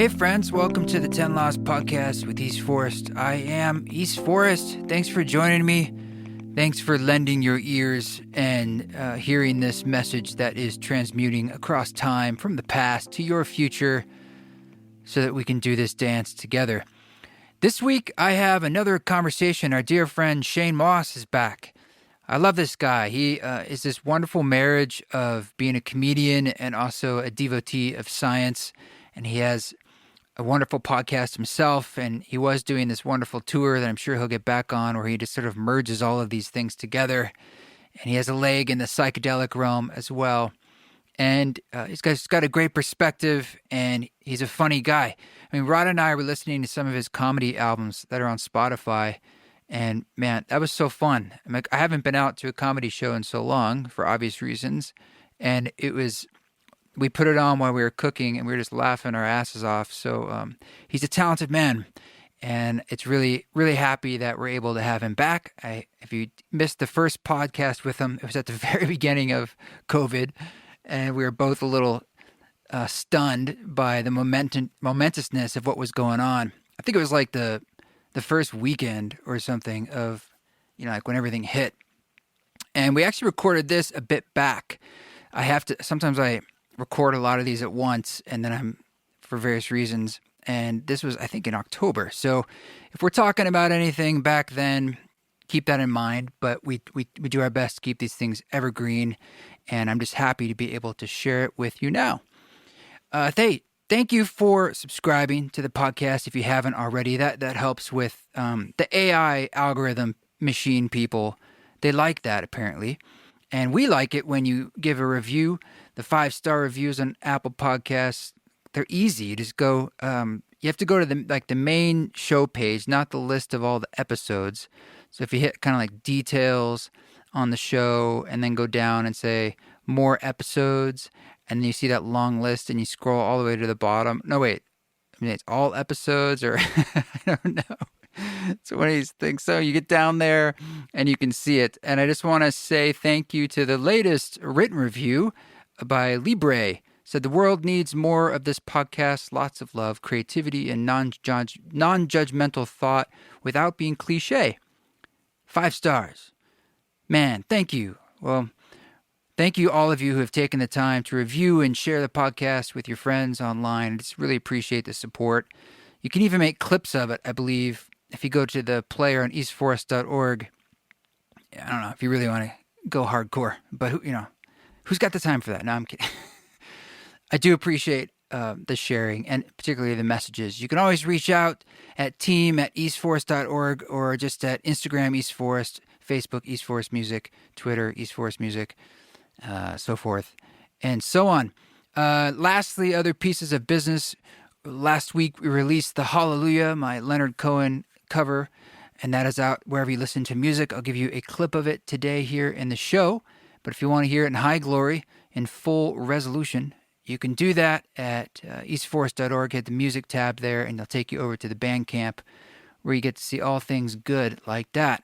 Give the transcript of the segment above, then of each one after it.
Hey friends, welcome to the 10 Laws Podcast with East Forest. I am East Forest. Thanks for joining me. Thanks for lending your ears and hearing this message that is transmuting across time from the past to your future so that we can do this dance together. This week, I have another conversation. Our dear friend Shane Mauss is back. I love this guy. He is this wonderful marriage of being a comedian and also a devotee of science. And he has a wonderful podcast himself. And he was doing this wonderful tour that I'm sure he'll get back on where he just sort of merges all of these things together. And he has a leg in the psychedelic realm as well. And he's got a great perspective, and he's a funny guy. I mean, Rod and I were listening to some of his comedy albums that are on Spotify. And man, that was so fun. I haven't been out to a comedy show in so long for obvious reasons. And we put it on while we were cooking and we were just laughing our asses off. So he's a talented man. And it's really, really happy that we're able to have him back. If you missed the first podcast with him, it was at the very beginning of COVID. And we were both a little stunned by the momentousness of what was going on. I think it was like the first weekend or something of, like when everything hit. And we actually recorded this a bit back. Sometimes I record a lot of these at once and then for various reasons. And this was, I think, in October. So if we're talking about anything back then, keep that in mind. But we do our best to keep these things evergreen. And I'm just happy to be able to share it with you now. Thank you for subscribing to the podcast if you haven't already. That helps with the AI algorithm machine people. They like that, apparently. And we like it when you give a review. The 5-star reviews on Apple Podcasts, they're easy. You just go, you have to go to the main show page, not the list of all the episodes. So if you hit kind of like details on the show and then go down and say more episodes, and then you see that long list and you scroll all the way to the bottom. No, wait. I mean, it's all episodes or I don't know. It's one of these things. So you get down there and you can see it. And I just want to say thank you to the latest written review by Libre. Said the world needs more of this podcast. Lots of love, creativity, and non-judgmental thought without being cliche. 5 stars. Man, thank you. Well, thank you, all of you who have taken the time to review and share the podcast with your friends online. I just really appreciate the support. You can even make clips of it, I believe, if you go to the player on eastforest.org. I don't know if you really want to go hardcore, but who's got the time for that? No, I'm kidding. I do appreciate the sharing and particularly the messages. You can always reach out at team@eastforest.org or just at Instagram eastforest, Facebook eastforestmusic, Twitter eastforestmusic. So forth, and so on. Lastly, other pieces of business. Last week, we released the Hallelujah, my Leonard Cohen cover, and that is out wherever you listen to music. I'll give you a clip of it today here in the show, but if you want to hear it in high glory, in full resolution, you can do that at eastforest.org. Hit the music tab there, and they'll take you over to the Bandcamp, where you get to see all things good like that.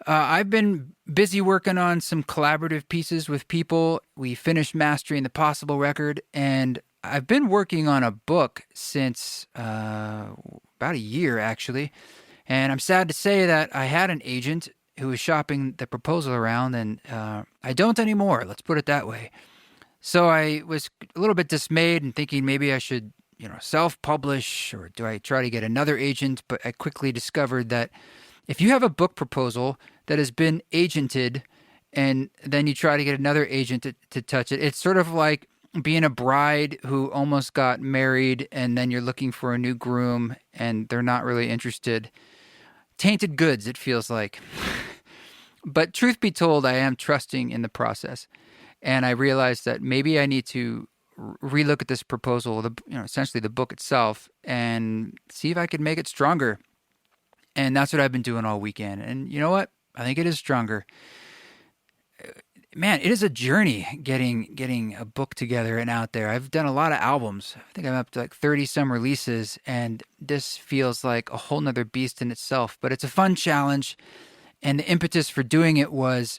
I've been busy working on some collaborative pieces with people. We finished mastering the Possible record, and I've been working on a book since about a year, actually. And I'm sad to say that I had an agent who was shopping the proposal around, and I don't anymore. Let's put it that way. So I was a little bit dismayed and thinking maybe I should, self-publish, or do I try to get another agent? But I quickly discovered that if you have a book proposal that has been agented and then you try to get another agent to touch it, it's sort of like being a bride who almost got married and then you're looking for a new groom and they're not really interested. Tainted goods, it feels like. But truth be told, I am trusting in the process. And I realized that maybe I need to relook at this proposal, essentially the book itself, and see if I could make it stronger. And that's what I've been doing all weekend. And you know what? I think it is stronger. Man, it is a journey getting a book together and out there. I've done a lot of albums. I think I'm up to like 30 some releases, and this feels like a whole nother beast in itself. But it's a fun challenge, and the impetus for doing it was,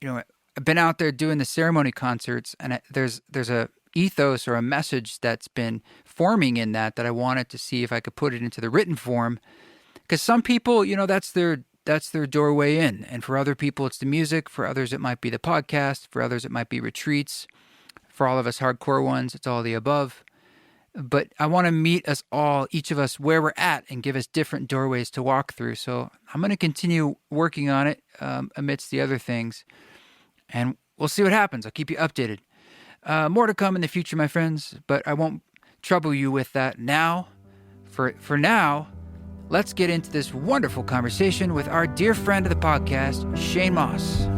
I've been out there doing the ceremony concerts, and there's a ethos or a message that's been forming in that I wanted to see if I could put it into the written form. Because some people, that's their doorway in. And for other people, it's the music. For others, it might be the podcast. For others, it might be retreats. For all of us hardcore ones, it's all the above. But I want to meet us all, each of us, where we're at and give us different doorways to walk through. So I'm going to continue working on it amidst the other things. And we'll see what happens. I'll keep you updated. More to come in the future, my friends, but I won't trouble you with that now. For now, let's get into this wonderful conversation with our dear friend of the podcast, Shane Mauss.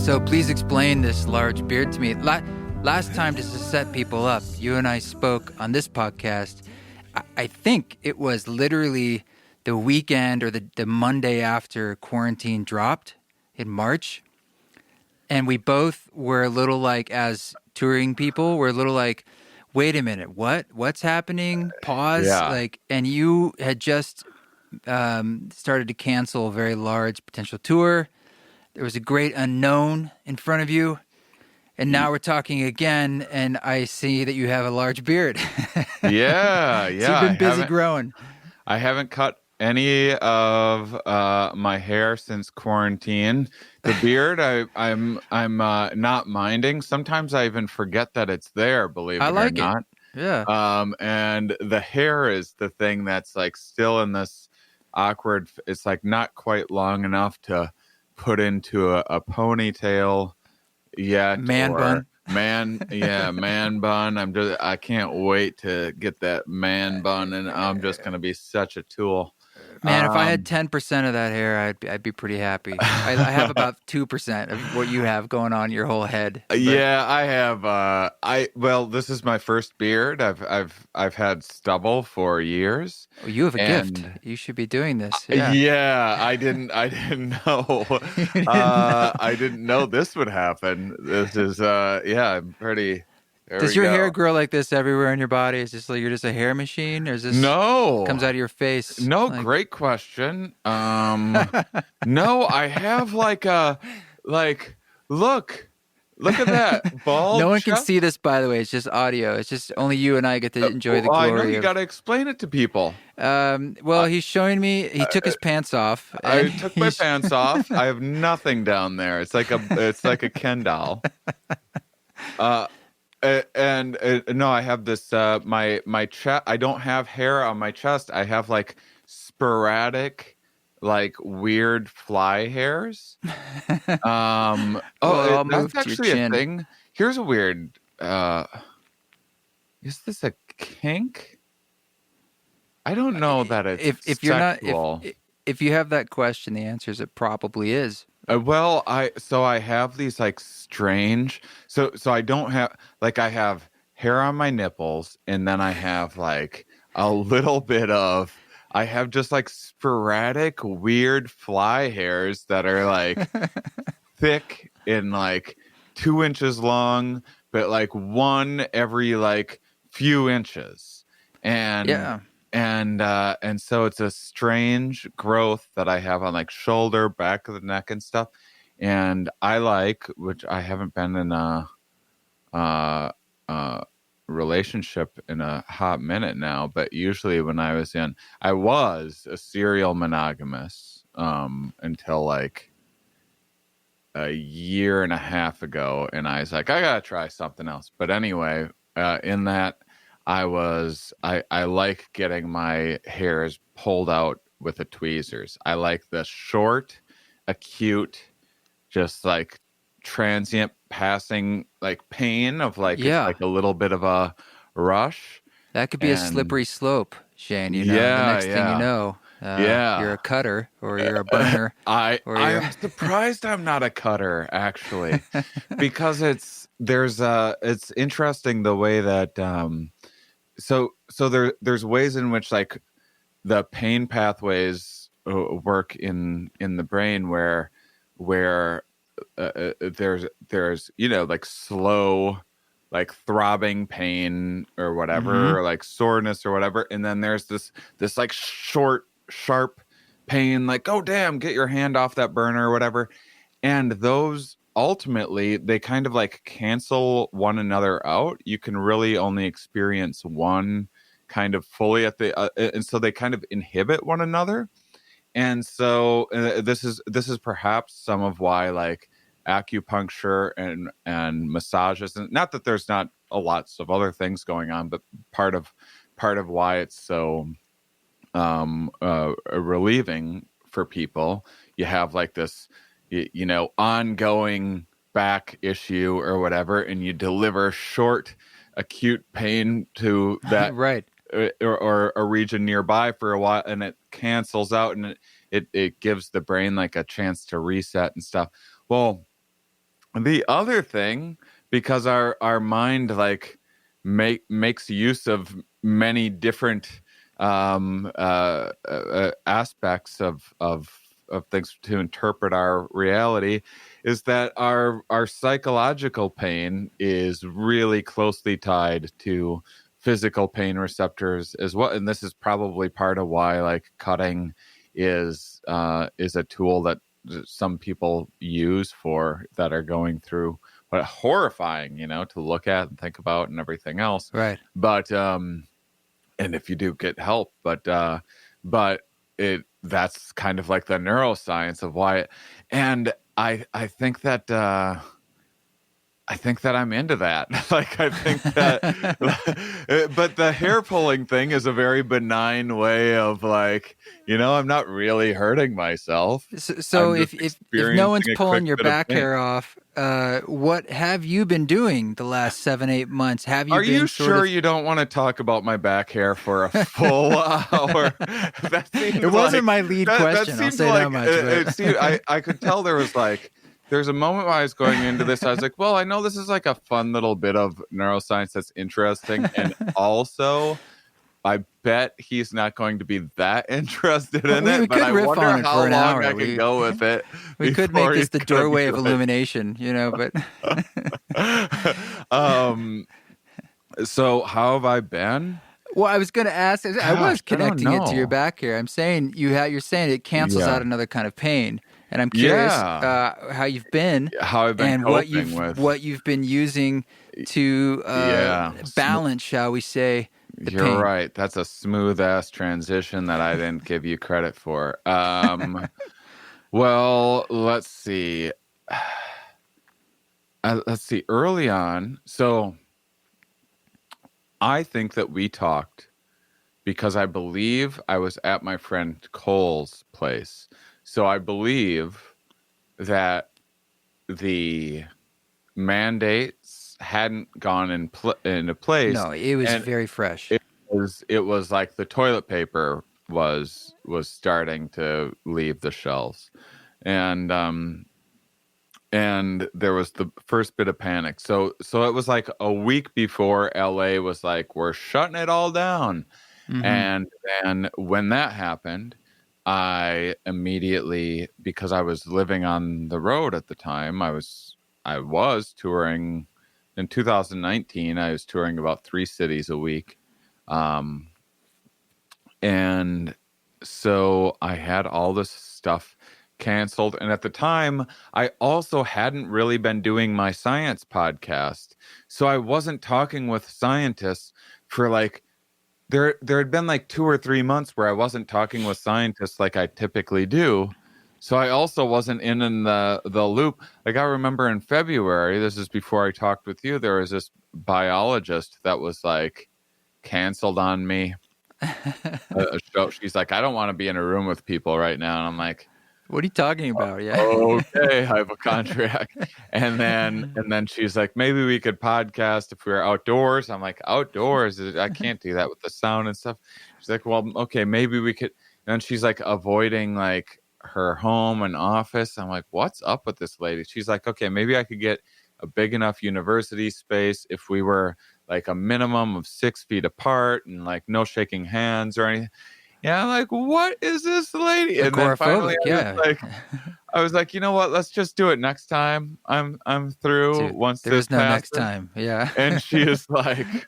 So please explain this large beard to me. Last time, just to set people up, you and I spoke on this podcast. I think it was literally the weekend or the Monday after quarantine dropped in March. And we both were a little like, as touring people, we're a little like, wait a minute, what's happening? Pause. Yeah. And you had just started to cancel a very large potential tour. There was a great unknown in front of you. And now we're talking again, and I see that you have a large beard. Yeah. So you've been busy growing. I haven't cut any of my hair since quarantine. The beard, I'm not minding. Sometimes I even forget that it's there, believe it or not. Yeah. And the hair is the thing that's like still in this awkward. It's like not quite long enough to put into a ponytail yet. Man bun. Man bun. I can't wait to get that man bun, and I'm just gonna be such a tool. Man, if I had 10% of that hair, I'd be pretty happy. I have about 2% of what you have going on your whole head. But... Yeah, I have. Well, this is my first beard. I've had stubble for years. Oh, you have a gift. You should be doing this. Yeah. Yeah, I didn't know. I didn't know this would happen. This is I'm pretty. Does your hair grow like this everywhere in your body? Is this like you're just a hair machine, or is this comes out of your face? No, great question. No, I have look at that bald. No one can see this, by the way. It's just audio. It's just only you and I get to enjoy the glory. I know you got to explain it to people. Well, he's showing me. He took his pants off. I took my pants off. I have nothing down there. It's like a Ken doll. No, I have this. My chest. I don't have hair on my chest. I have like sporadic, like weird fly hairs. That's actually a thing. Here's a weird. Is this a kink? I don't know that it's if you're not if you have that question, the answer is it probably is. Well, I have these like strange. So I don't have I have hair on my nipples, and then I have like a little bit of. I have just like sporadic weird fly hairs that are like thick and like 2 inches long, but like one every like few inches, and so it's a strange growth that I have on like shoulder, back of the neck and stuff. And which I haven't been in a relationship in a hot minute now, but usually when I was a serial monogamous until like a year and a half ago. And I was like, I gotta try something else. But anyway, in that, I like getting my hairs pulled out with the tweezers. I like the short, acute, just like transient passing like pain of like it's like a little bit of a rush. That could be a slippery slope, Shane. The next thing you know, you're a cutter or you're a burner. I'm surprised I'm not a cutter actually, because it's interesting the way that so there's ways in which like the pain pathways work in the brain where there's like slow like throbbing pain or whatever, or like soreness or whatever, and then there's this like short sharp pain, like, oh damn, get your hand off that burner or whatever. And those ultimately they kind of like cancel one another out. You can really only experience one kind of fully at the and so they kind of inhibit one another. And so this is perhaps some of why like acupuncture and massages, and not that there's not a lots of other things going on, but part of why it's so relieving for people. You have like this, ongoing back issue or whatever, and you deliver short, acute pain to that right. Or a region nearby for a while, and it cancels out, and it gives the brain like a chance to reset and stuff. Well, the other thing, because our mind like makes use of many different aspects of things to interpret our reality, is that our psychological pain is really closely tied to physical pain receptors as well. And this is probably part of why like cutting is a tool that some people use for that are going through what horrifying, to look at and think about and everything else. Right. But and if you do get help, but that's kind of like the neuroscience of why and I think that I'm into that. Like, I think that, but the hair pulling thing is a very benign way of like, I'm not really hurting myself. So if no one's pulling your back hair off, what have you been doing the last 7-8 months? Are you sure you don't want to talk about my back hair for a full hour? It wasn't my lead question. I'll say that much. I could tell there's a moment when I was going into this, I was like, well, I know this is like a fun little bit of neuroscience that's interesting. And also, I bet he's not going to be that interested in it. But I wonder how long I can go with it. We could make this the doorway of illumination, but. So how have I been? Well, I was going to ask, I was connecting it to your back hair. I'm saying you're saying it cancels out another kind of pain. And I'm curious how you've been, how I've been, and what you've been using to balance, shall we say, the You're pain. Right. That's a smooth ass transition that I didn't give you credit for. Well, let's see. Early on, so I think that we talked because I believe I was at my friend Cole's place. So I believe that the mandates hadn't gone into place. No, it was very fresh. It was like the toilet paper was starting to leave the shelves, and there was the first bit of panic. So it was like a week before LA was like, we're shutting it all down, and then when that happened, I immediately, because I was living on the road at the time, I was touring in 2019. I was touring about 3 cities a week. And so I had all this stuff canceled. And at the time, I also hadn't really been doing my science podcast. So I wasn't talking with scientists for like, there had been like 2 or 3 months where I wasn't talking with scientists like I typically do. So I also wasn't in the loop. Like I remember in February, this is before I talked with you, there was this biologist that was like canceled on me. A show. She's like, I don't want to be in a room with people right now. And I'm like, what are you talking about? Yeah. Okay, I have a contract. And then she's like, maybe we could podcast if we were outdoors. I'm like, outdoors? I can't do that with the sound and stuff. She's like, well, okay, maybe we could. And she's like avoiding like her home and office. I'm like, what's up with this lady? She's like, okay, maybe I could get a big enough university space if we were like a minimum of 6 feet apart and like no shaking hands or anything. Yeah, I'm like, what is this lady? And then finally, I was like, you know what? Let's just do it next time. I'm through. Dude, once there's no passes. next time. Yeah. And she's like,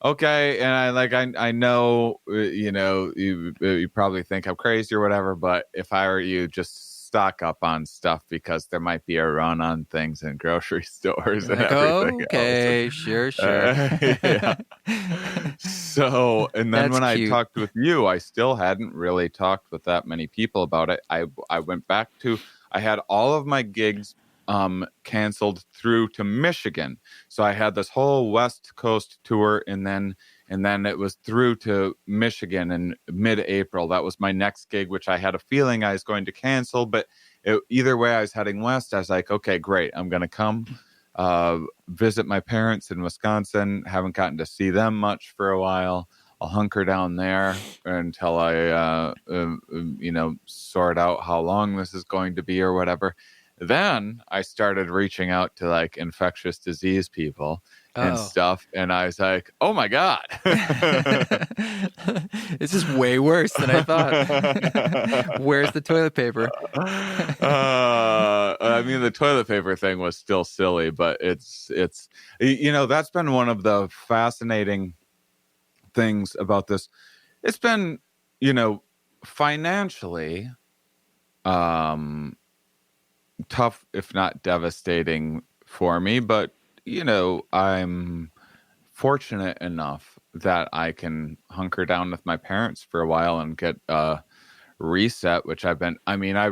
okay. And I know, you probably think I'm crazy or whatever, but if I were you, just stock up on stuff because there might be a run on things in grocery stores and Like, everything okay, else. sure. Yeah. So, and then That's when I cute. talked with you, I still hadn't really talked with that many people about it. I went back to, I had all of my gigs canceled through to Michigan. So I had this whole West Coast tour, and then it was through to Michigan in mid-April. That was my next gig, which I had a feeling I was going to cancel, but either way, I was heading west. I was like, okay, great, I'm going to come visit my parents in Wisconsin. Haven't gotten to see them much for a while. I'll hunker down there until I, sort out how long this is going to be or whatever. Then I started reaching out to like infectious disease people and stuff. And I was like, oh my God. This is way worse than I thought. Where's the toilet paper? I mean, the toilet paper thing was still silly, but it's, that's been one of the fascinating things about this. It's been, financially, tough, if not devastating for me, but I'm fortunate enough that I can hunker down with my parents for a while and get a reset, which I've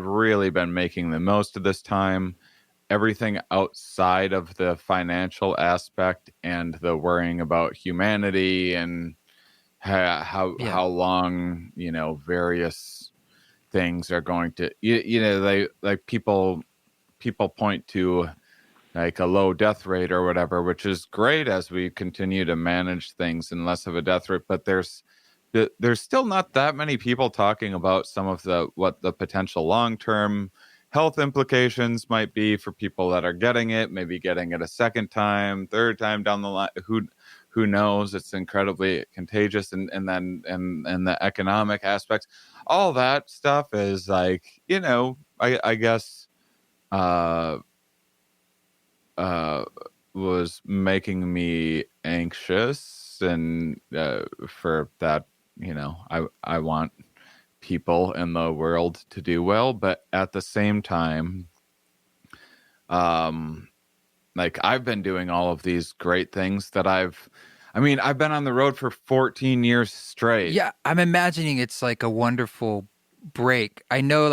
really been making the most of this time. Everything outside of the financial aspect and the worrying about humanity and how long various things are going to they like people point to like a low death rate or whatever, which is great as we continue to manage things and less of a death rate. But there's still not that many people talking about some of what the potential long-term health implications might be for people that are getting it, maybe getting it a second time, third time down the line. Who knows? It's incredibly contagious, and then the economic aspects, all that stuff is like, I guess was making me anxious, and for that, I want people in the world to do well, but at the same time, like I've been doing all of these great things that I've been on the road for 14 years straight. Yeah, I'm imagining it's like a wonderful break. I know,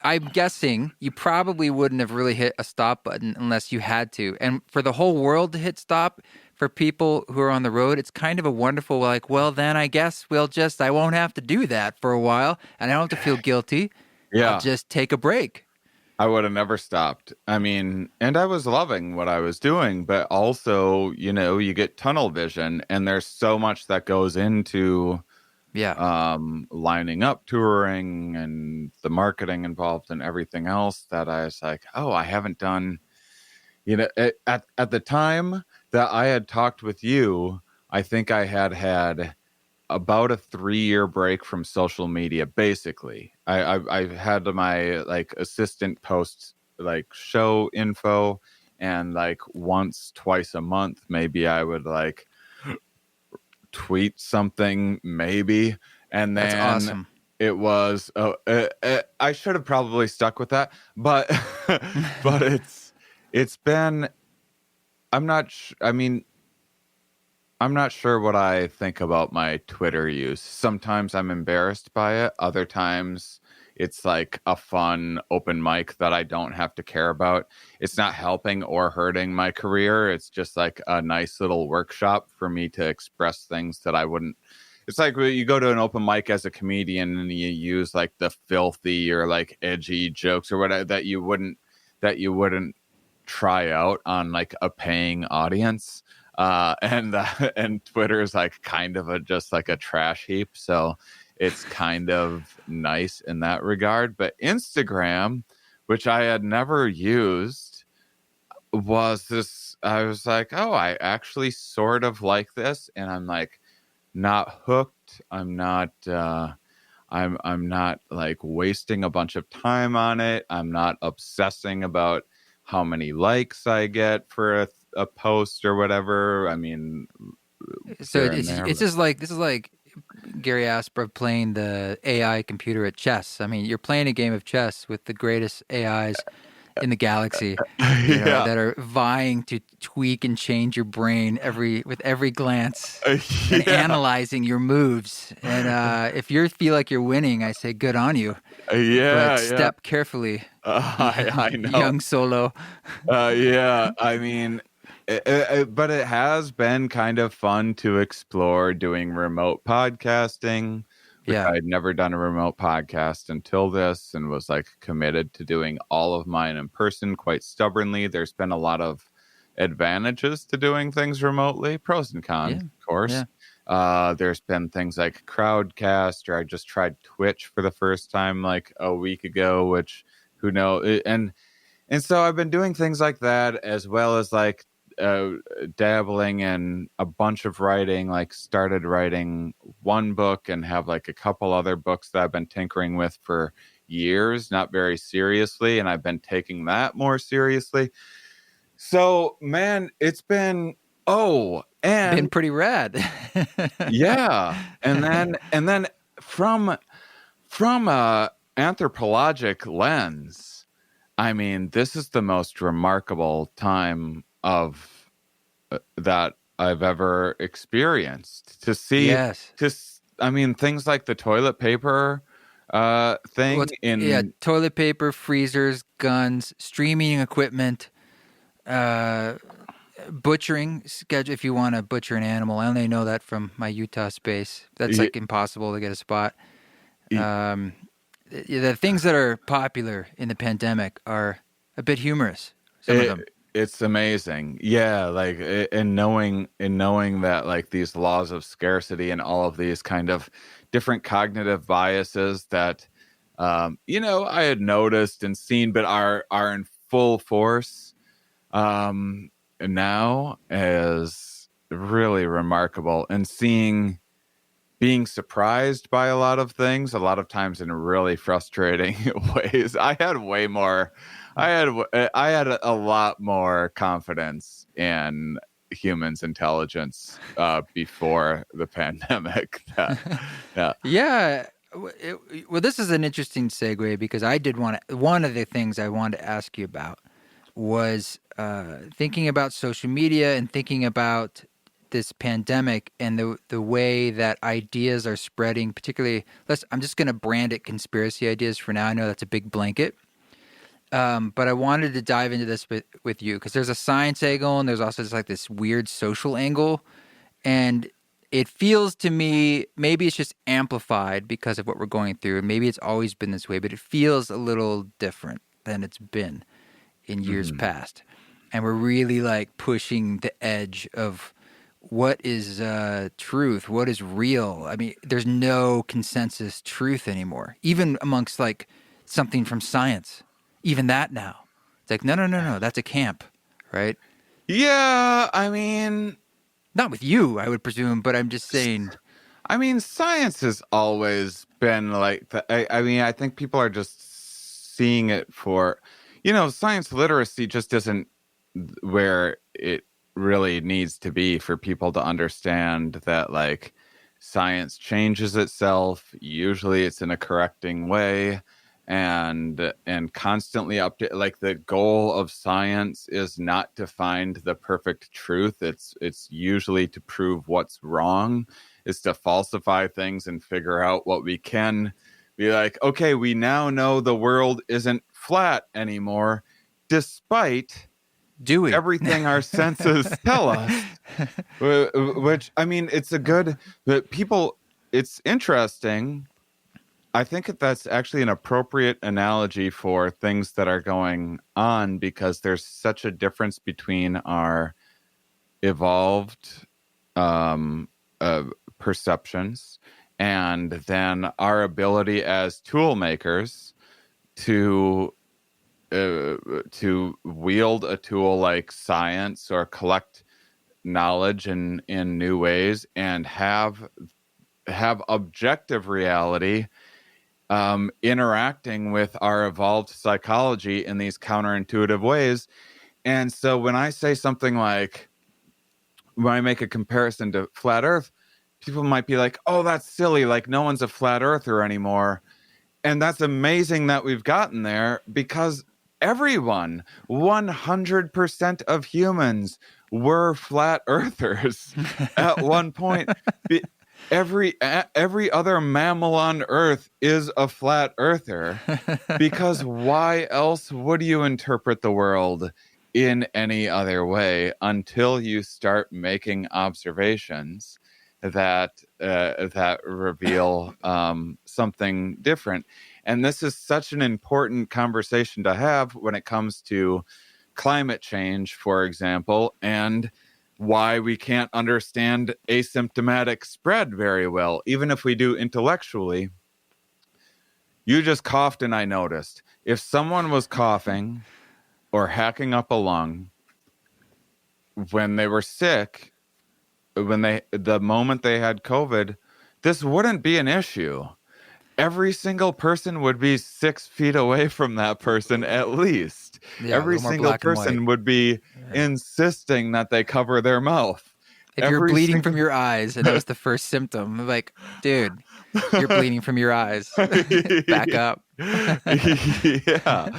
I'm guessing you probably wouldn't have really hit a stop button unless you had to. And for the whole world to hit stop, for people who are on the road, it's kind of a wonderful, well, then I guess I won't have to do that for a while, and I don't have to feel guilty. Yeah. I'll just take a break. I would have never stopped. And I was loving what I was doing, but also, you get tunnel vision, and there's so much that goes into lining up touring and the marketing involved and everything else that I was like, oh, I haven't done, at the time that I had talked with you, I think I had about a 3-year break from social media. Basically, I had my assistant post show info, and twice a month, maybe I would tweet something, maybe. And then that's awesome. It was, I should have probably stuck with that, but, but it's been, I'm not sure what I think about my Twitter use. Sometimes I'm embarrassed by it. Other times it's like a fun open mic that I don't have to care about. It's not helping or hurting my career. It's just like a nice little workshop for me to express things that I wouldn't. It's like when you go to an open mic as a comedian and you use the filthy or edgy jokes or whatever that you wouldn't try out on a paying audience. And Twitter is kind of just a trash heap. So it's kind of nice in that regard. But Instagram, which I had never used, was this, I was like, oh, I actually sort of like this. And I'm not hooked. I'm not, I'm not wasting a bunch of time on it. I'm not obsessing about how many likes I get for a post or whatever. So it's just this is Gary Asperov playing the AI computer at chess. I mean, you're playing a game of chess with the greatest AIs in the galaxy, Yeah. that are vying to tweak and change your brain with every glance and Yeah. analyzing your moves. And if you feel like you're winning, I say good on you. Yeah. But step carefully, I know. young Solo. Yeah. I mean, but it has been kind of fun to explore doing remote podcasting, which Yeah. I had never done a remote podcast until this, and was like committed to doing all of mine in person quite stubbornly. There's been a lot of advantages to doing things remotely, pros and cons, of course. There's been things like Crowdcast, or I just tried Twitch for the first time like a week ago, which who knows, and so I've been doing things like that, as well as like dabbling in a bunch of writing, like started writing one book and have like a couple other books that I've been tinkering with for years, not very seriously, and I've been taking that more seriously. So man, it's been Been pretty rad. yeah. And then from a anthropologic lens, I mean, this is the most remarkable time of that I've ever experienced. To see, Yes. I mean, things like the toilet paper thing toilet paper, freezers, guns, streaming equipment, butchering schedule. If you want to butcher an animal, I only know that from my Utah space. That's like impossible to get a spot. The things that are popular in the pandemic are a bit humorous. Some of them. It's amazing. Yeah, like in knowing that like these laws of scarcity and all of these kind of different cognitive biases that I had noticed and seen, but are in full force now, is really remarkable. And being surprised by a lot of things, a lot of times in really frustrating ways. I had a lot more confidence in humans' intelligence before the pandemic. Yeah. Well, this is an interesting segue, because one of the things I wanted to ask you about was thinking about social media and thinking about this pandemic and the way that ideas are spreading, particularly, I'm just going to brand it conspiracy ideas for now. I know that's a big blanket. But I wanted to dive into this with you, because there's a science angle and there's also just like this weird social angle. And it feels to me, maybe it's just amplified because of what we're going through. And maybe it's always been this way, but it feels a little different than it's been in years past. And we're really like pushing the edge of what is truth, what is real. I mean, there's no consensus truth anymore, even amongst like something from science. Even that now. It's like, no, that's a camp, right? Yeah, I mean... Not with you, I would presume, but I'm just saying... I mean, science has always been like... I think people are just seeing it for... science literacy just isn't where it really needs to be for people to understand that, like, science changes itself. Usually it's in a correcting way. And constantly update. Like, the goal of science is not to find the perfect truth. It's usually to prove what's wrong. It's to falsify things and figure out what we can be like. Okay, we now know the world isn't flat anymore, despite everything our senses tell us. Which, I mean, it's interesting. I think that's actually an appropriate analogy for things that are going on, because there's such a difference between our evolved perceptions and then our ability as tool makers to wield a tool like science or collect knowledge in new ways and have objective reality interacting with our evolved psychology in these counterintuitive ways. And so when I say something like, when I make a comparison to flat Earth, people might be like, oh, that's silly. Like no one's a flat earther anymore. And that's amazing that we've gotten there because everyone, 100% of humans were flat earthers at one point. Every other mammal on Earth is a flat earther because why else would you interpret the world in any other way until you start making observations that reveal something different? And this is such an important conversation to have when it comes to climate change, for example, and why we can't understand asymptomatic spread very well, even if we do intellectually. You just coughed and I noticed. If someone was coughing or hacking up a lung when they were sick, the moment they had COVID, this wouldn't be an issue. Every single person would be 6 feet away from that person at least. Yeah, every single person would be insisting that they cover their mouth. If you're bleeding from your eyes and that was the first symptom, I'm like, dude, you're bleeding from your eyes. Back up. Yeah.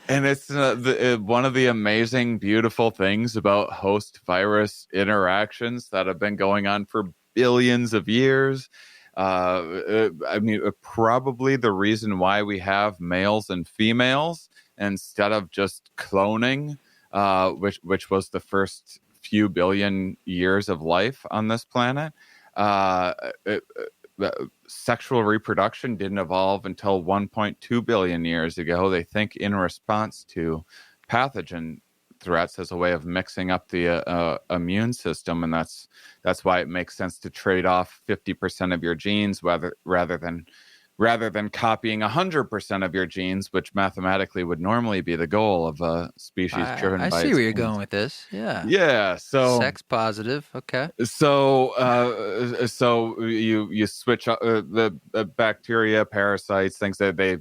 And it's one of the amazing, beautiful things about host-virus interactions that have been going on for billions of years. I mean, probably the reason why we have males and females instead of just cloning, which was the first few billion years of life on this planet. Sexual reproduction didn't evolve until 1.2 billion years ago. They think in response to pathogen threats as a way of mixing up the immune system, and that's why it makes sense to trade off 50% of your genes rather than copying 100% of your genes, which mathematically would normally be the goal of a species driven by. I see where you're going with this. Yeah. Yeah. So sex positive. Okay. So you switch the bacteria, parasites, things that they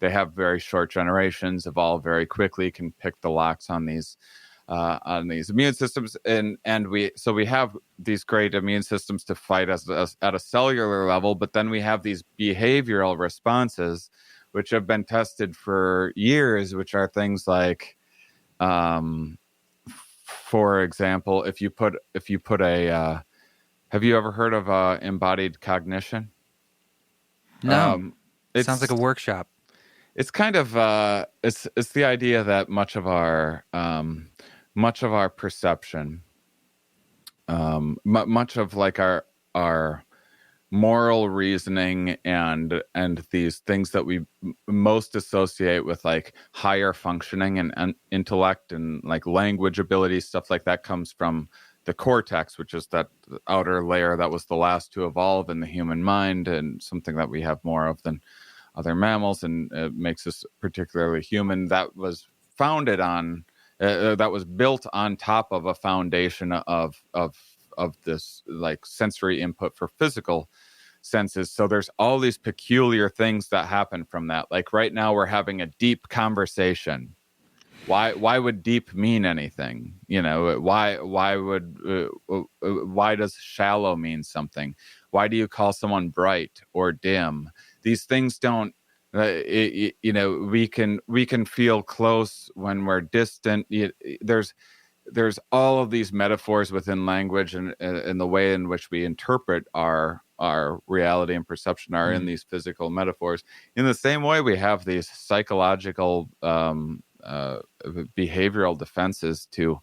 have very short generations, evolve very quickly, can pick the locks on these immune systems, and we have these great immune systems to fight us at a cellular level, but then we have these behavioral responses, which have been tested for years, which are things like, for example, if you put a have you ever heard of embodied cognition? No. It sounds like a workshop. It's kind of it's the idea that much of our perception, much of like our moral reasoning and these things that we most associate with like higher functioning and intellect and like language ability, stuff like that, comes from the cortex, which is that outer layer that was the last to evolve in the human mind, and something that we have more of than other mammals, and it makes us particularly human. That was founded on that was built on top of a foundation of this like sensory input for physical senses. So there's all these peculiar things that happen from that. Like right now we're having a deep conversation. Why would deep mean anything? You know, why does shallow mean something? Why do you call someone bright or dim? These things don't, you know, we can feel close when we're distant. There's all of these metaphors within language, and the way in which we interpret our reality and perception are in these physical metaphors. In the same way, we have these psychological behavioral defenses to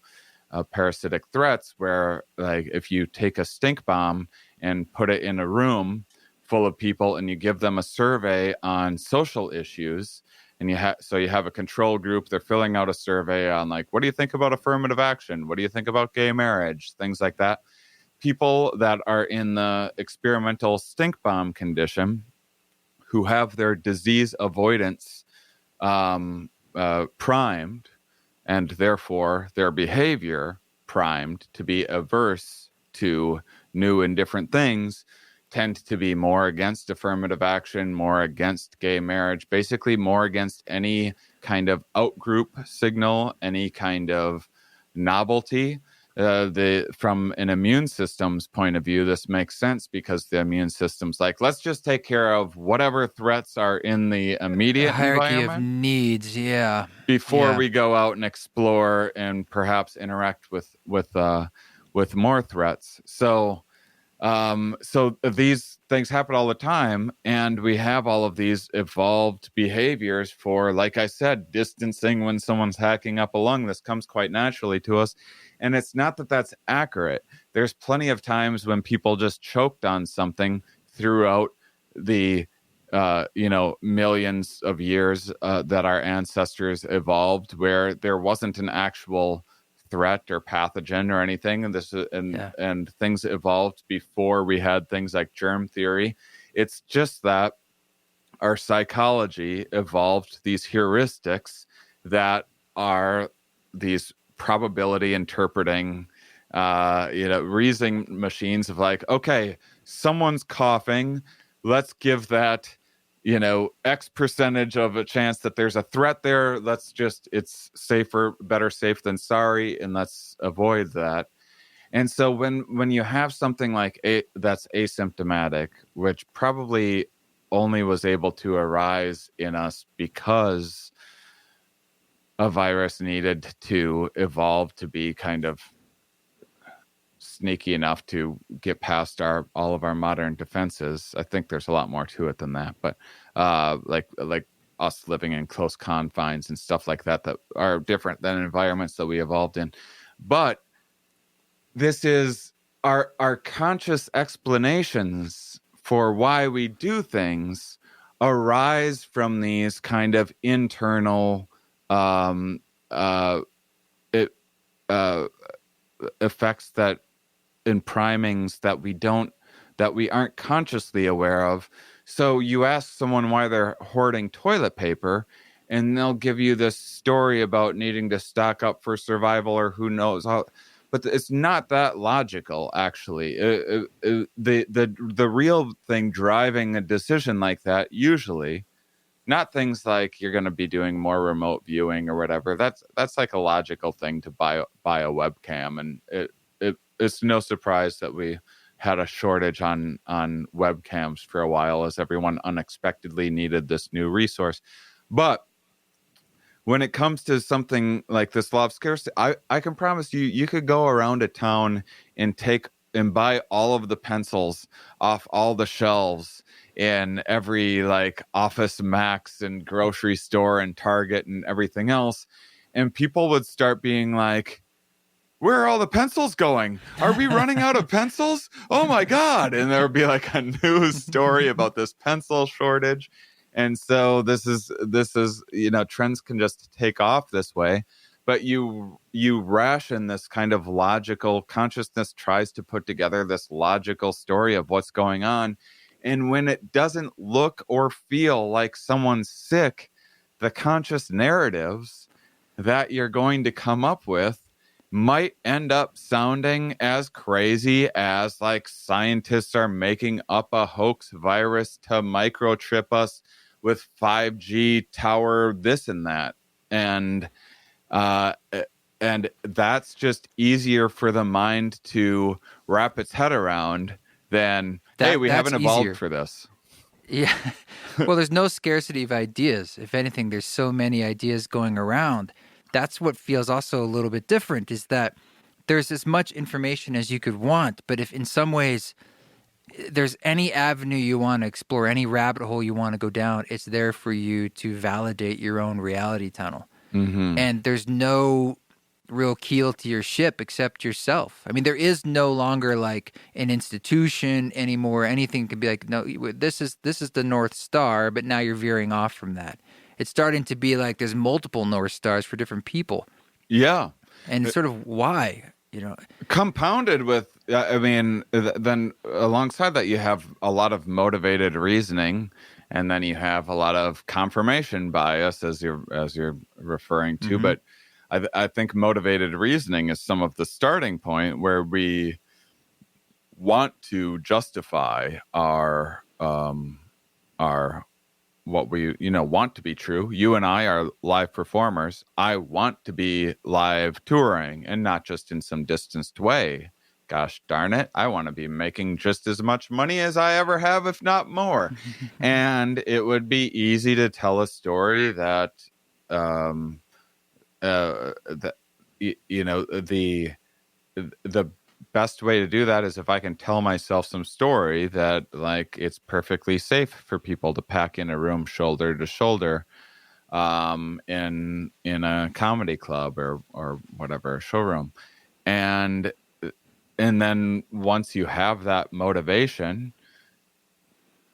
parasitic threats, where like if you take a stink bomb and put it in a room full of people and you give them a survey on social issues, and you have a control group, they're filling out a survey on like, what do you think about affirmative action? What do you think about gay marriage? Things like that. People that are in the experimental stink bomb condition, who have their disease avoidance primed, and therefore their behavior primed to be averse to new and different things, tend to be more against affirmative action, more against gay marriage, basically more against any kind of outgroup signal, any kind of novelty. from an immune system's point of view, this makes sense because the immune system's like, let's just take care of whatever threats are in the immediate hierarchy environment of needs. Yeah. before Yeah. we go out and explore and perhaps interact with more threats. So these things happen all the time, and we have all of these evolved behaviors for, like I said, distancing when someone's hacking up a lung. This comes quite naturally to us. And it's not that that's accurate. There's plenty of times when people just choked on something throughout the millions of years that our ancestors evolved, where there wasn't an actual threat or pathogen or anything, and things evolved before we had things like germ theory. It's just that our psychology evolved these heuristics that are these probability interpreting reasoning machines of like, okay, someone's coughing, let's give that X percentage of a chance that there's a threat there. It's safer, better safe than sorry, and let's avoid that. And so when you have something like that's asymptomatic, which probably only was able to arise in us because a virus needed to evolve to be kind of sneaky enough to get past all of our modern defenses. I think there's a lot more to it than that, but like us living in close confines and stuff like that are different than environments that we evolved in. But this is our conscious explanations for why we do things arise from these kind of internal effects and primings that we aren't consciously aware of. So you ask someone why they're hoarding toilet paper, and they'll give you this story about needing to stock up for survival or who knows how. But it's not that logical, actually. The real thing driving a decision like that, usually, not things like you're going to be doing more remote viewing or whatever. That's like a logical thing to buy a webcam, and it's no surprise that we had a shortage on webcams for a while as everyone unexpectedly needed this new resource. But when it comes to something like this law of scarcity, I can promise you could go around a town and buy all of the pencils off all the shelves in every like Office Max and grocery store and Target and everything else. And people would start being like, where are all the pencils going? Are we running out of pencils? Oh my God. And there would be like a news story about this pencil shortage. And so this is, trends can just take off this way, but you ration this kind of logical consciousness tries to put together this logical story of what's going on. And when it doesn't look or feel like someone's sick, the conscious narratives that you're going to come up with might end up sounding as crazy as like scientists are making up a hoax virus to microchip us with 5G tower, this and that. And that's just easier for the mind to wrap its head around than, hey, we haven't evolved easier for this. Yeah. Well, there's no scarcity of ideas. If anything, there's so many ideas going around. That's what feels also a little bit different, is that there's as much information as you could want, but if in some ways there's any avenue you want to explore, any rabbit hole you want to go down, it's there for you to validate your own reality tunnel. Mm-hmm. And there's no real keel to your ship except yourself. I mean, there is no longer like an institution anymore. Anything can be like, no, this is the North Star, but now you're veering off from that. It's starting to be like there's multiple North Stars for different people. Yeah. And sort of why, Compounded with, then alongside that, you have a lot of motivated reasoning, and then you have a lot of confirmation bias, as you're referring to. Mm-hmm. But I think motivated reasoning is some of the starting point where we want to justify our what we, want to be true. You and I are live performers. I want to be live touring and not just in some distanced way. Gosh darn it, I want to be making just as much money as I ever have, if not more. And it would be easy to tell a story that, that the best way to do that is if I can tell myself some story that, like, it's perfectly safe for people to pack in a room shoulder to shoulder, in a comedy club or whatever showroom, and then once you have that motivation,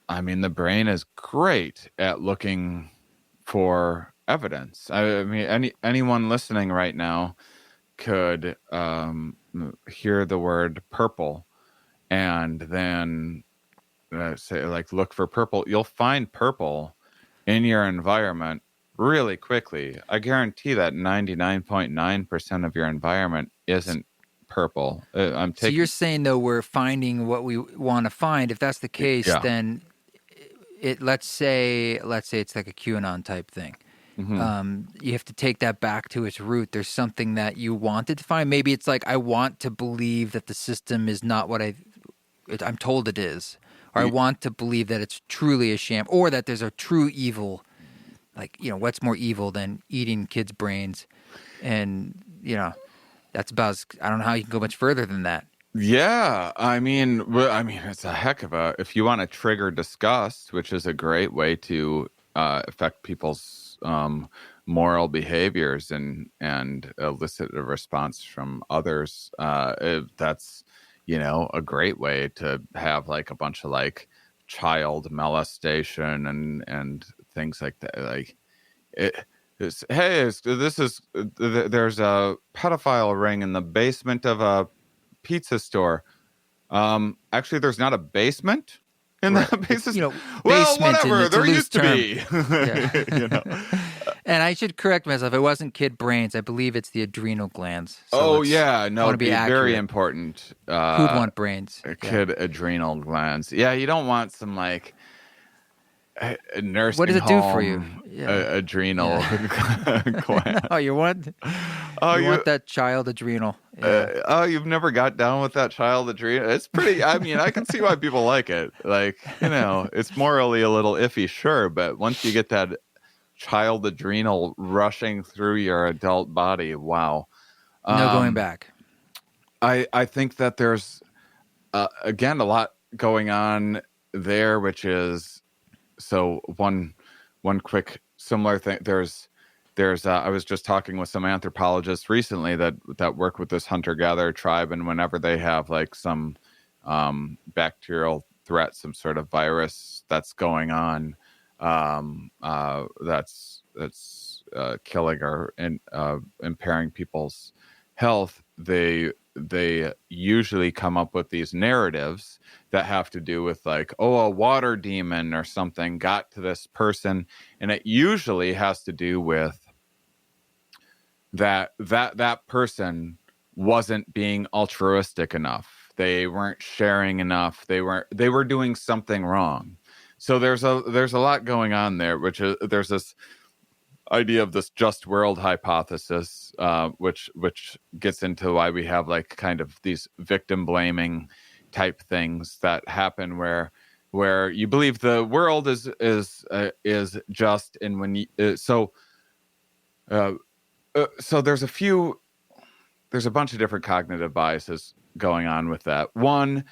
I mean, the brain is great at looking for evidence. I mean, anyone listening right now could hear the word purple and then say, like, look for purple. You'll find purple in your environment really quickly. I guarantee that 99.9% of your environment isn't purple. So you're saying, though, we're finding what we want to find. If that's the case, then let's say it's like a QAnon type thing. You have to take that back to its root. There's something that you wanted to find. Maybe it's like, I want to believe that the system is not what I'm told it is, or I want to believe that it's truly a sham, or that there's a true evil. Like, what's more evil than eating kids' brains? And that's about. I don't know how you can go much further than that. Yeah, I mean, it's a heck of a. If you want to trigger disgust, which is a great way to affect people's moral behaviors and elicit a response from others, that's a great way to have, like, a bunch of, like, child molestation and things like that. Like, there's a pedophile ring in the basement of a pizza store. Actually, there's not a basement in that basement. Well, whatever. There used to be. And I should correct myself. It wasn't kid brains. I believe it's the adrenal glands. So it'd be very important. Who'd want brains? Kid adrenal glands. Yeah, you don't want some, like, nursing what does it home do for you? Adrenal gland. Oh, you want that child adrenal. You've never got down with that child adrenal? It's pretty, I mean, I can see why people like it. Like, it's morally a little iffy, sure, but once you get that child adrenal rushing through your adult body, wow. No going back. I think that there's, again, a lot going on there, which is, so one quick similar thing. There's I was just talking with some anthropologists recently that work with this hunter-gatherer tribe, and whenever they have, like, some bacterial threat, some sort of virus that's going on, that's killing or impairing people's health, they usually come up with these narratives that have to do with, like, a water demon or something got to this person, and it usually has to do with that person wasn't being altruistic enough. They weren't sharing enough. They were doing something wrong. So there's a lot going on there, which is, there's this idea of this just world hypothesis, which gets into why we have, like, kind of these victim blaming type things that happen where you believe the world is just, and when you so there's a bunch of different cognitive biases going on with that. One,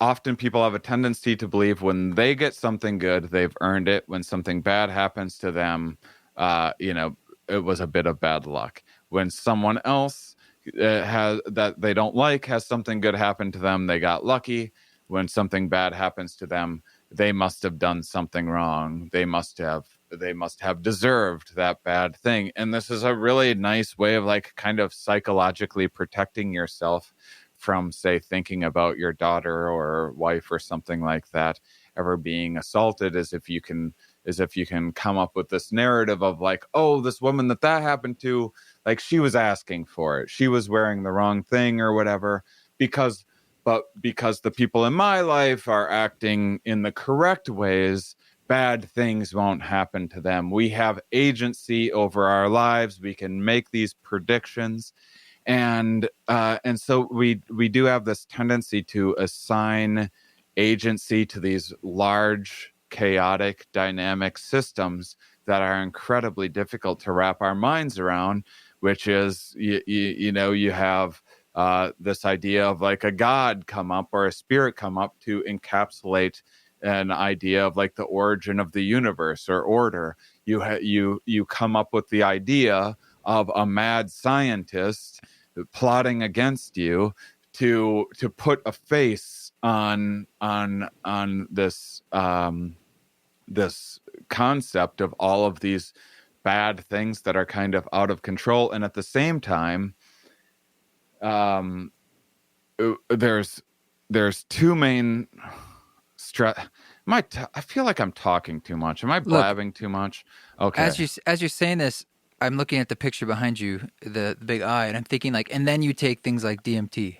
often people have a tendency to believe when they get something good, they've earned it. When something bad happens to them, it was a bit of bad luck. When someone else has that they don't like has something good happen to them, they got lucky. When something bad happens to them, they must have done something wrong. They must have deserved that bad thing. And this is a really nice way of, like, kind of psychologically protecting yourself from, say, thinking about your daughter or wife or something like that ever being assaulted, as if you can come up with this narrative of, like, oh, this woman that happened to, like, she was asking for it. She was wearing the wrong thing or whatever, because the people in my life are acting in the correct ways, bad things won't happen to them. We have agency over our lives. We can make these predictions. And so we do have this tendency to assign agency to these large, chaotic, dynamic systems that are incredibly difficult to wrap our minds around, which is, you have this idea of like a god come up or a spirit come up to encapsulate an idea of like the origin of the universe or order. You come up with the idea of a mad scientist plotting against you to put a face on this this concept of all of these bad things that are kind of out of control. And at the same time, there's two main I feel like I'm talking too much. Am I blabbing too much? Okay. As you're saying this, I'm looking at the picture behind you, the big eye, and I'm thinking like, and then you take things like DMT,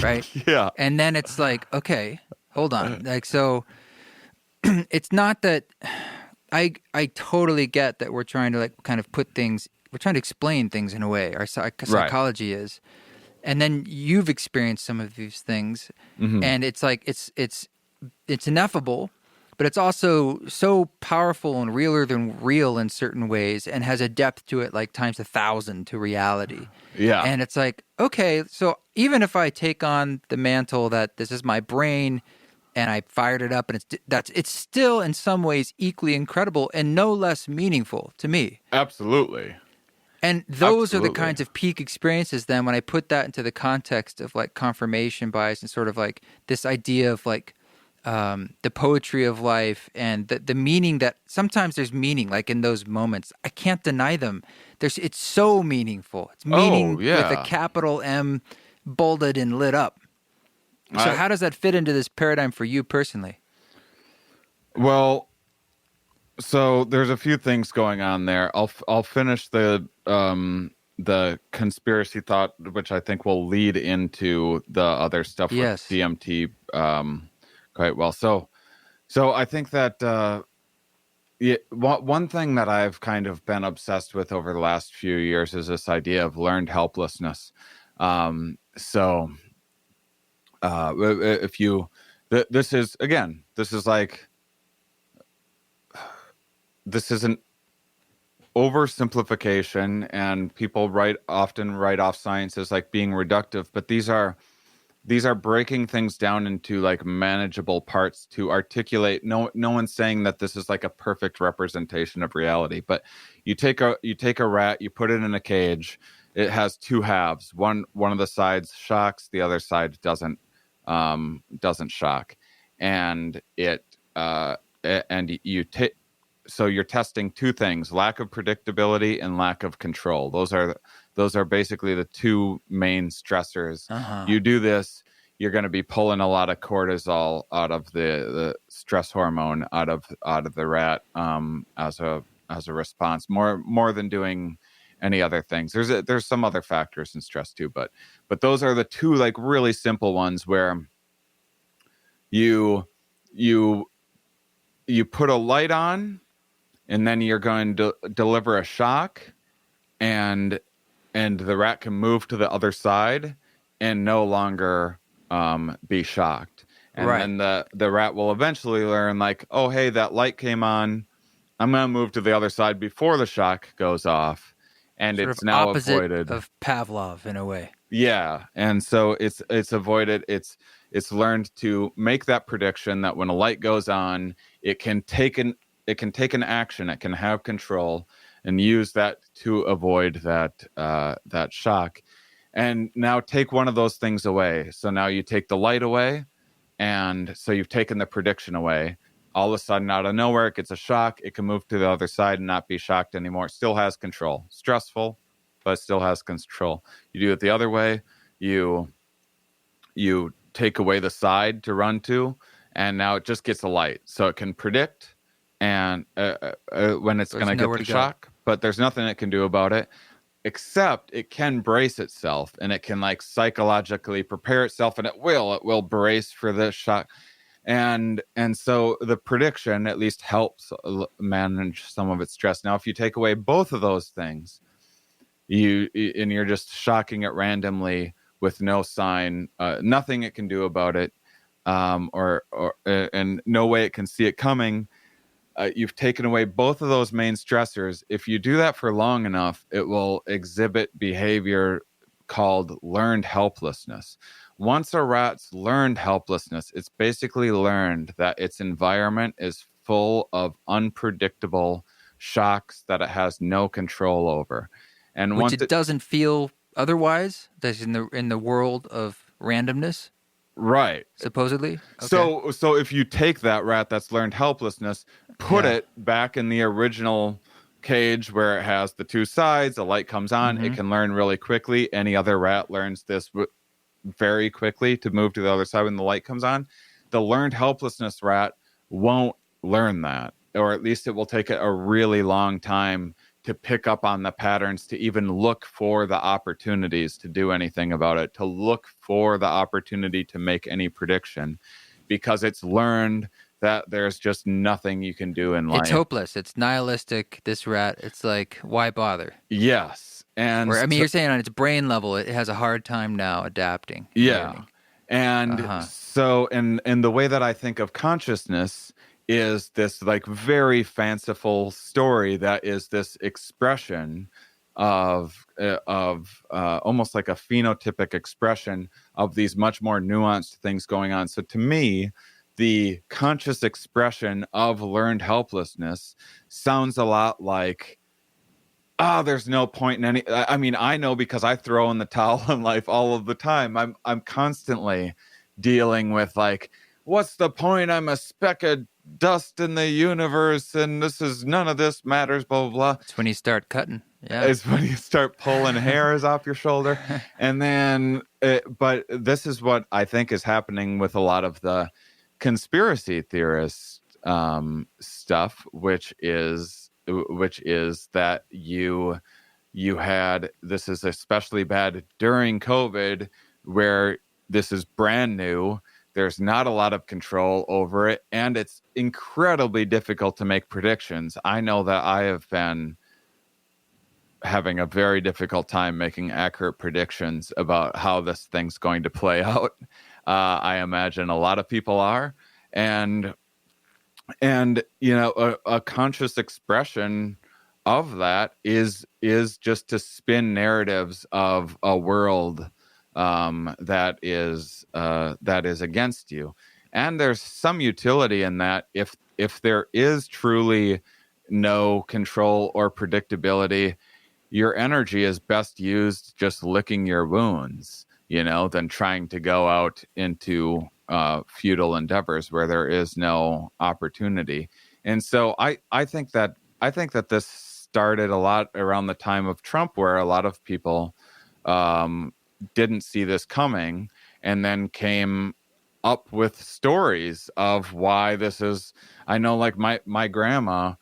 right? Yeah. And then it's like, okay, hold on. Like, so it's not that I totally get that we're trying to like kind of we're trying to explain things in a way. Our psychology is. And then you've experienced some of these things, and it's like, it's ineffable, but it's also so powerful and realer than real in certain ways, and has a depth to it like times 1,000 to reality. Yeah. And it's like, okay, so even if I take on the mantle that this is my brain and I fired it up, and it's still in some ways equally incredible and no less meaningful to me. Absolutely. And those are the kinds of peak experiences then when I put that into the context of like confirmation bias and sort of like this idea of like the poetry of life and the meaning that sometimes there's meaning like in those moments. I can't deny them. It's so meaningful. It's meaning with a capital M, bolded and lit up. So how does that fit into this paradigm for you personally? Well, so there's a few things going on there. I'll finish the conspiracy thought, which I think will lead into the other stuff with DMT quite well. So I think that one thing that I've kind of been obsessed with over the last few years is this idea of learned helplessness. If you this is an oversimplification, and people often write off science as like being reductive, but these are breaking things down into like manageable parts to articulate. No one's saying that this is like a perfect representation of reality, but you take a rat, you put it in a cage. It has two halves. One of the sides shocks, the other side doesn't shock, and so you're testing two things: lack of predictability and lack of control. Those are basically the two main stressors. You do this, you're going to be pulling a lot of cortisol out of the stress hormone out of the rat as a response, more than doing any other things. There's some other factors in stress too, but those are the two like really simple ones where you put a light on, and then you're going to deliver a shock, and the rat can move to the other side and no longer be shocked. And then the rat will eventually learn like, oh, hey, that light came on. I'm going to move to the other side before the shock goes off. And sort it's of now opposite avoided of Pavlov in a way. Yeah. And so it's avoided. It's learned to make that prediction that when a light goes on, it can take an action, it can have control, and use that to avoid that shock. And now take one of those things away. So now you take the light away, and so you've taken the prediction away. All of a sudden, out of nowhere, it gets a shock. It can move to the other side and not be shocked anymore. It still has control. Stressful, but it still has control. You do it the other way. You take away the side to run to, and now it just gets a light. So it can predict and when it's going to get the shock, but there's nothing it can do about it, except it can brace itself, and it can like psychologically prepare itself, and it will brace for this shock. And so the prediction at least helps manage some of its stress. Now, if you take away both of those things, you're just shocking it randomly with no sign, nothing it can do about it, and no way it can see it coming. You've taken away both of those main stressors. If you do that for long enough, it will exhibit behavior called learned helplessness. Once a rat's learned helplessness, it's basically learned that its environment is full of unpredictable shocks that it has no control over. And Which once it doesn't feel otherwise. That's in the world of randomness. Right. Supposedly. Okay. So if you take that rat that's learned helplessness, put it back in the original cage where it has the two sides, the light comes on, it can learn really quickly. Any other rat learns this very quickly to move to the other side when the light comes on. The learned helplessness rat won't learn that, or at least it will take it a really long time to pick up on the patterns, to even look for the opportunities to do anything about it, to look for the opportunity to make any prediction, because it's learned that there's just nothing you can do in life. It's hopeless. It's nihilistic, this rat. It's like, why bother? Yes. And you're saying on its brain level, it has a hard time now adapting. Yeah. Learning. And so, and the way that I think of consciousness is this like very fanciful story that is this expression of almost like a phenotypic expression of these much more nuanced things going on. So to me, the conscious expression of learned helplessness sounds a lot like, there's no point in any. I mean, I know because I throw in the towel in life all of the time. I'm constantly dealing with like, what's the point? I'm a speck of dust in the universe, and none of this matters. Blah blah blah. It's when you start cutting. Yeah, it's when you start pulling hairs off your shoulder, and then. But this is what I think is happening with a lot of the conspiracy theorist stuff, which is that you had, this is especially bad during COVID, where this is brand new. There's not a lot of control over it, and it's incredibly difficult to make predictions. I know that I have been having a very difficult time making accurate predictions about how this thing's going to play out. I imagine a lot of people are, and you know, a conscious expression of that is just to spin narratives of a world that is against you. And there's some utility in that if there is truly no control or predictability, your energy is best used just licking your wounds, you know, than trying to go out into futile endeavors where there is no opportunity. And so I think that this started a lot around the time of Trump, where a lot of people didn't see this coming, and then came up with stories of why this is. I know, like my grandma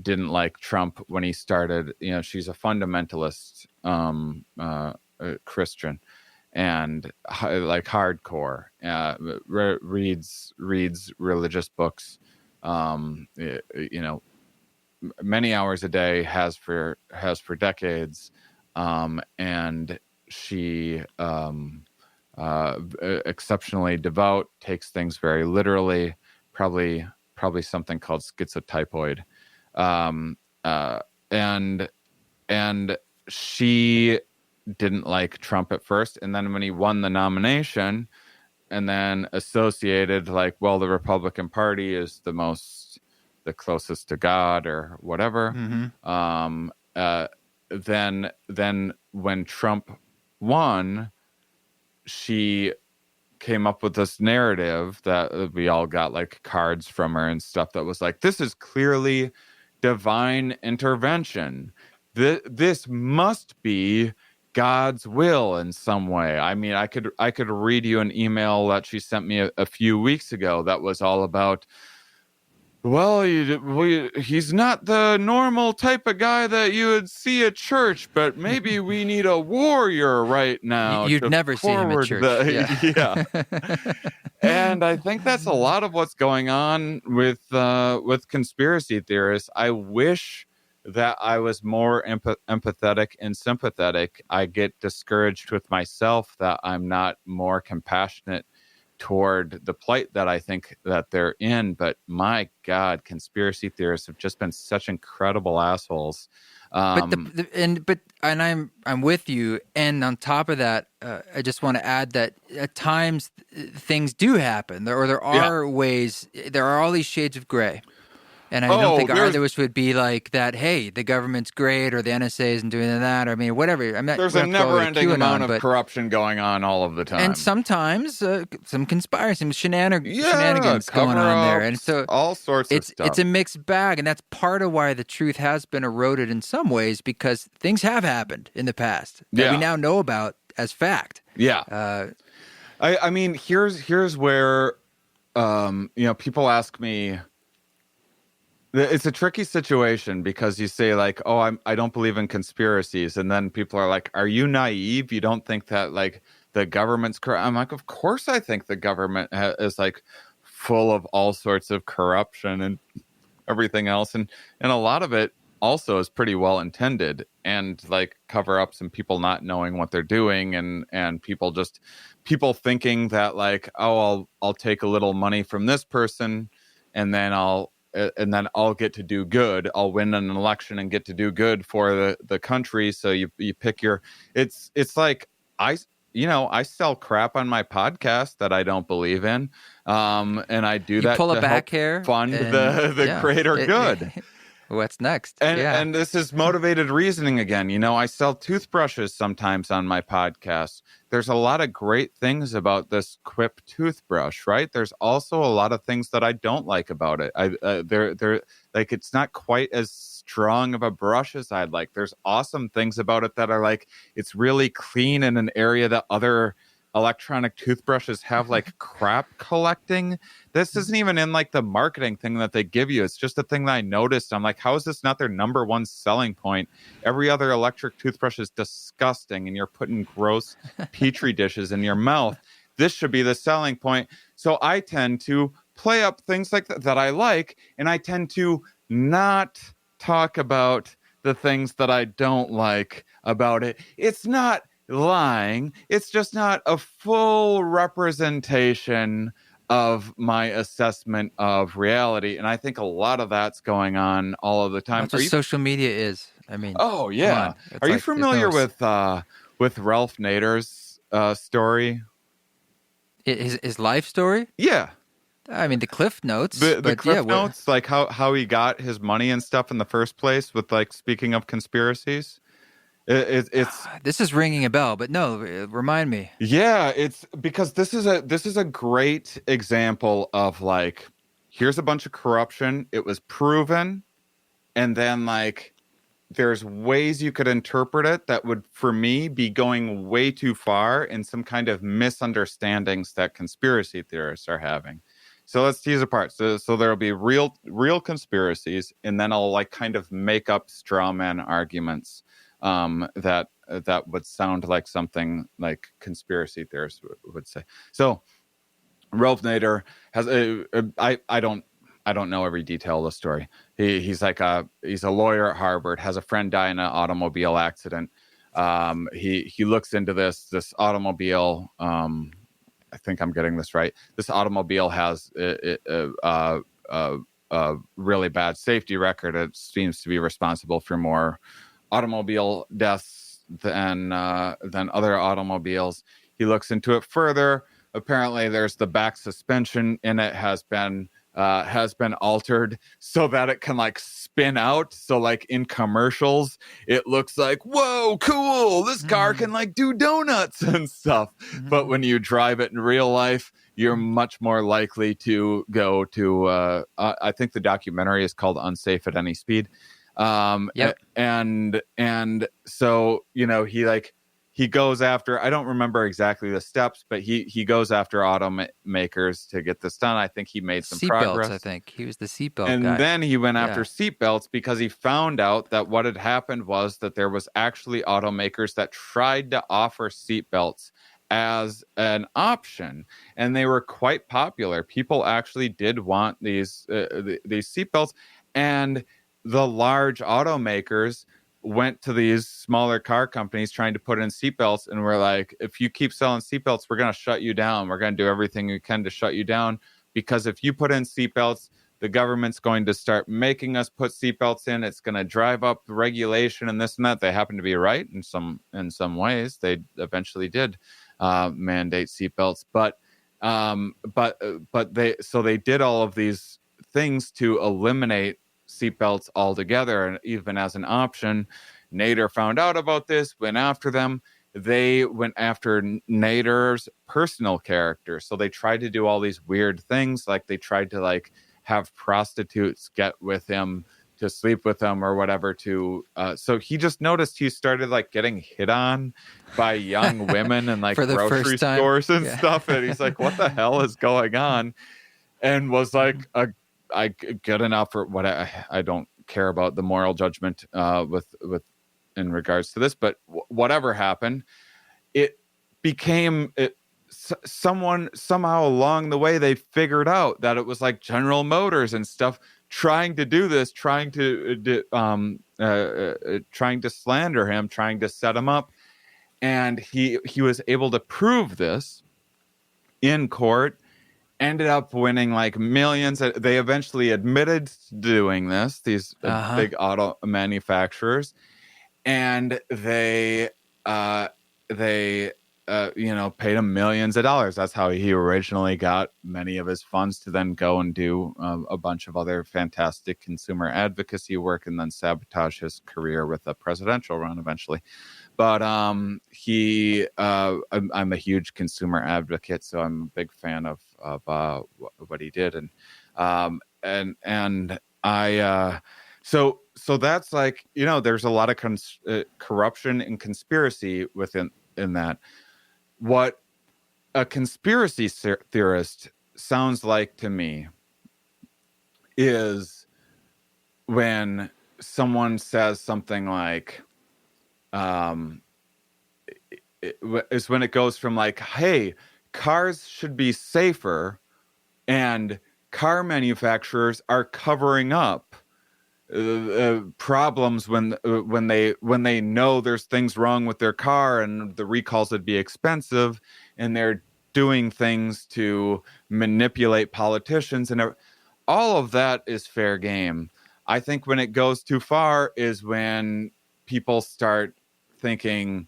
didn't like Trump when he started. You know, she's a fundamentalist Christian, and like hardcore, reads religious books, you know, many hours a day, has for decades, and she exceptionally devout, takes things very literally, probably something called schizotypoid, and she didn't like Trump at first, and then when he won the nomination, and then associated like, well, the Republican Party is the closest to God or whatever. Then when Trump won, she came up with this narrative that we all got like cards from her and stuff that was like, this is clearly divine intervention. This must be God's will in some way. I mean, I could read you an email that she sent me a few weeks ago that was all about well, he's not the normal type of guy that you would see at church, but maybe we need a warrior right now. You'd to never see him at forward church. Yeah. And I think that's a lot of what's going on with conspiracy theorists. I wish that I was more empathetic and sympathetic. I get discouraged with myself that I'm not more compassionate toward the plight that I think that they're in. But my God, conspiracy theorists have just been such incredible assholes. But I'm with you. And on top of that, I just want to add that at times things do happen, there are ways. There are all these shades of gray. And I don't think either of us would be like that, hey, the government's great or the NSA isn't doing that. Or, I mean, whatever. There's a never-ending amount of corruption going on all of the time. And sometimes some conspiracy, some shenanigans going on there. And so all sorts of stuff. It's a mixed bag. And that's part of why the truth has been eroded in some ways, because things have happened in the past that we now know about as fact. Yeah. I mean, here's where, people ask me, it's a tricky situation because you say like, oh, I don't believe in conspiracies. And then people are like, are you naive? You don't think that like the government's corrupt? I'm like, of course I think the government is like full of all sorts of corruption and everything else. And a lot of it also is pretty well intended and like cover ups and people not knowing what they're doing and people thinking that like, oh, I'll take a little money from this person and then I'll get to do good. I'll win an election and get to do good for the country. So you pick it's like I sell crap on my podcast that I don't believe in. And I do that pull to a back help hair fund the greater good. What's next? And this is motivated reasoning again. I sell toothbrushes sometimes on my podcast. There's a lot of great things about this Quip toothbrush, right? There's also a lot of things that I don't like about it. They're like, it's not quite as strong of a brush as I'd like. There's awesome things about it that are like, it's really clean in an area that other electronic toothbrushes have like crap collecting. This isn't even in like the marketing thing that they give you. It's just a thing that I noticed. I'm like, how is this not their number one selling point? Every other electric toothbrush is disgusting and you're putting gross petri dishes in your mouth. This should be the selling point. So I tend to play up things like that I like, and I tend to not talk about the things that I don't like about it. It's not lying, it's just not a full representation of my assessment of reality, and I think a lot of that's going on all of the time. That's what social media is. I mean, oh yeah, are you familiar with Ralph Nader's story? His life story? Yeah, I mean the Cliff Notes. The Cliff Notes, like how he got his money and stuff in the first place. With like, speaking of conspiracies. It's this is ringing a bell, but no, remind me. Yeah, it's because this is a great example of like, here's a bunch of corruption. It was proven, and then like there's ways you could interpret it that would, for me, be going way too far in some kind of misunderstandings that conspiracy theorists are having. So let's tease apart. So there'll be real conspiracies, and then I'll like kind of make up straw man arguments. That would sound like something like conspiracy theorists would say. So Ralph Nader has I don't know every detail of the story. He's a lawyer at Harvard, has a friend die in an automobile accident. He looks into this automobile. I think I'm getting this right. This automobile has a really bad safety record. It seems to be responsible for more automobile deaths than other automobiles. He looks into it further. Apparently, there's the back suspension in it has been altered so that it can like spin out. So like in commercials, it looks like, whoa, cool, this car can like do donuts and stuff. But when you drive it in real life, you're much more likely to go to I think the documentary is called Unsafe at Any Speed. And so, he like he goes after, I don't remember exactly the steps, but he goes after automakers to get this done. I think he made some progress. Seatbelts, I think. He was the seatbelt and guy. then he went after seatbelts because he found out that what had happened was that there was actually automakers that tried to offer seatbelts as an option, and they were quite popular. People actually did want these seatbelts, and the large automakers went to these smaller car companies trying to put in seatbelts, and we're like, if you keep selling seatbelts, we're going to shut you down. We're going to do everything we can to shut you down, because if you put in seatbelts, the government's going to start making us put seatbelts in. It's going to drive up the regulation and this and that. They happen to be right in some ways. They eventually did mandate seatbelts, but they did all of these things to eliminate seatbelts altogether, and even as an option. Nader found out about this, went after them. They went after Nader's personal character, so they tried to do all these weird things, like they tried to like have prostitutes get with him to sleep with him or whatever. So he just noticed he started like getting hit on by young women and like grocery stores and stuff, and he's like, what the hell is going on? And was like, I good enough, or what? I don't care about the moral judgment with in regards to this, but whatever happened, it became somehow along the way they figured out that it was like General Motors and stuff trying to do this, trying to slander him, trying to set him up, and he was able to prove this in court. Ended up winning like millions. They eventually admitted to doing this, these big auto manufacturers, and they paid him millions of dollars. That's how he originally got many of his funds to then go and do a bunch of other fantastic consumer advocacy work, and then sabotage his career with a presidential run eventually. But I'm a huge consumer advocate, so I'm a big fan of what he did, and I so that's like, there's a lot of corruption and conspiracy within that. What a conspiracy theorist sounds like to me is when someone says something like, is when it goes from like, hey, cars should be safer, and car manufacturers are covering up problems when they know there's things wrong with their car and the recalls would be expensive, and they're doing things to manipulate politicians, and all of that is fair game. I think when it goes too far is when people start thinking,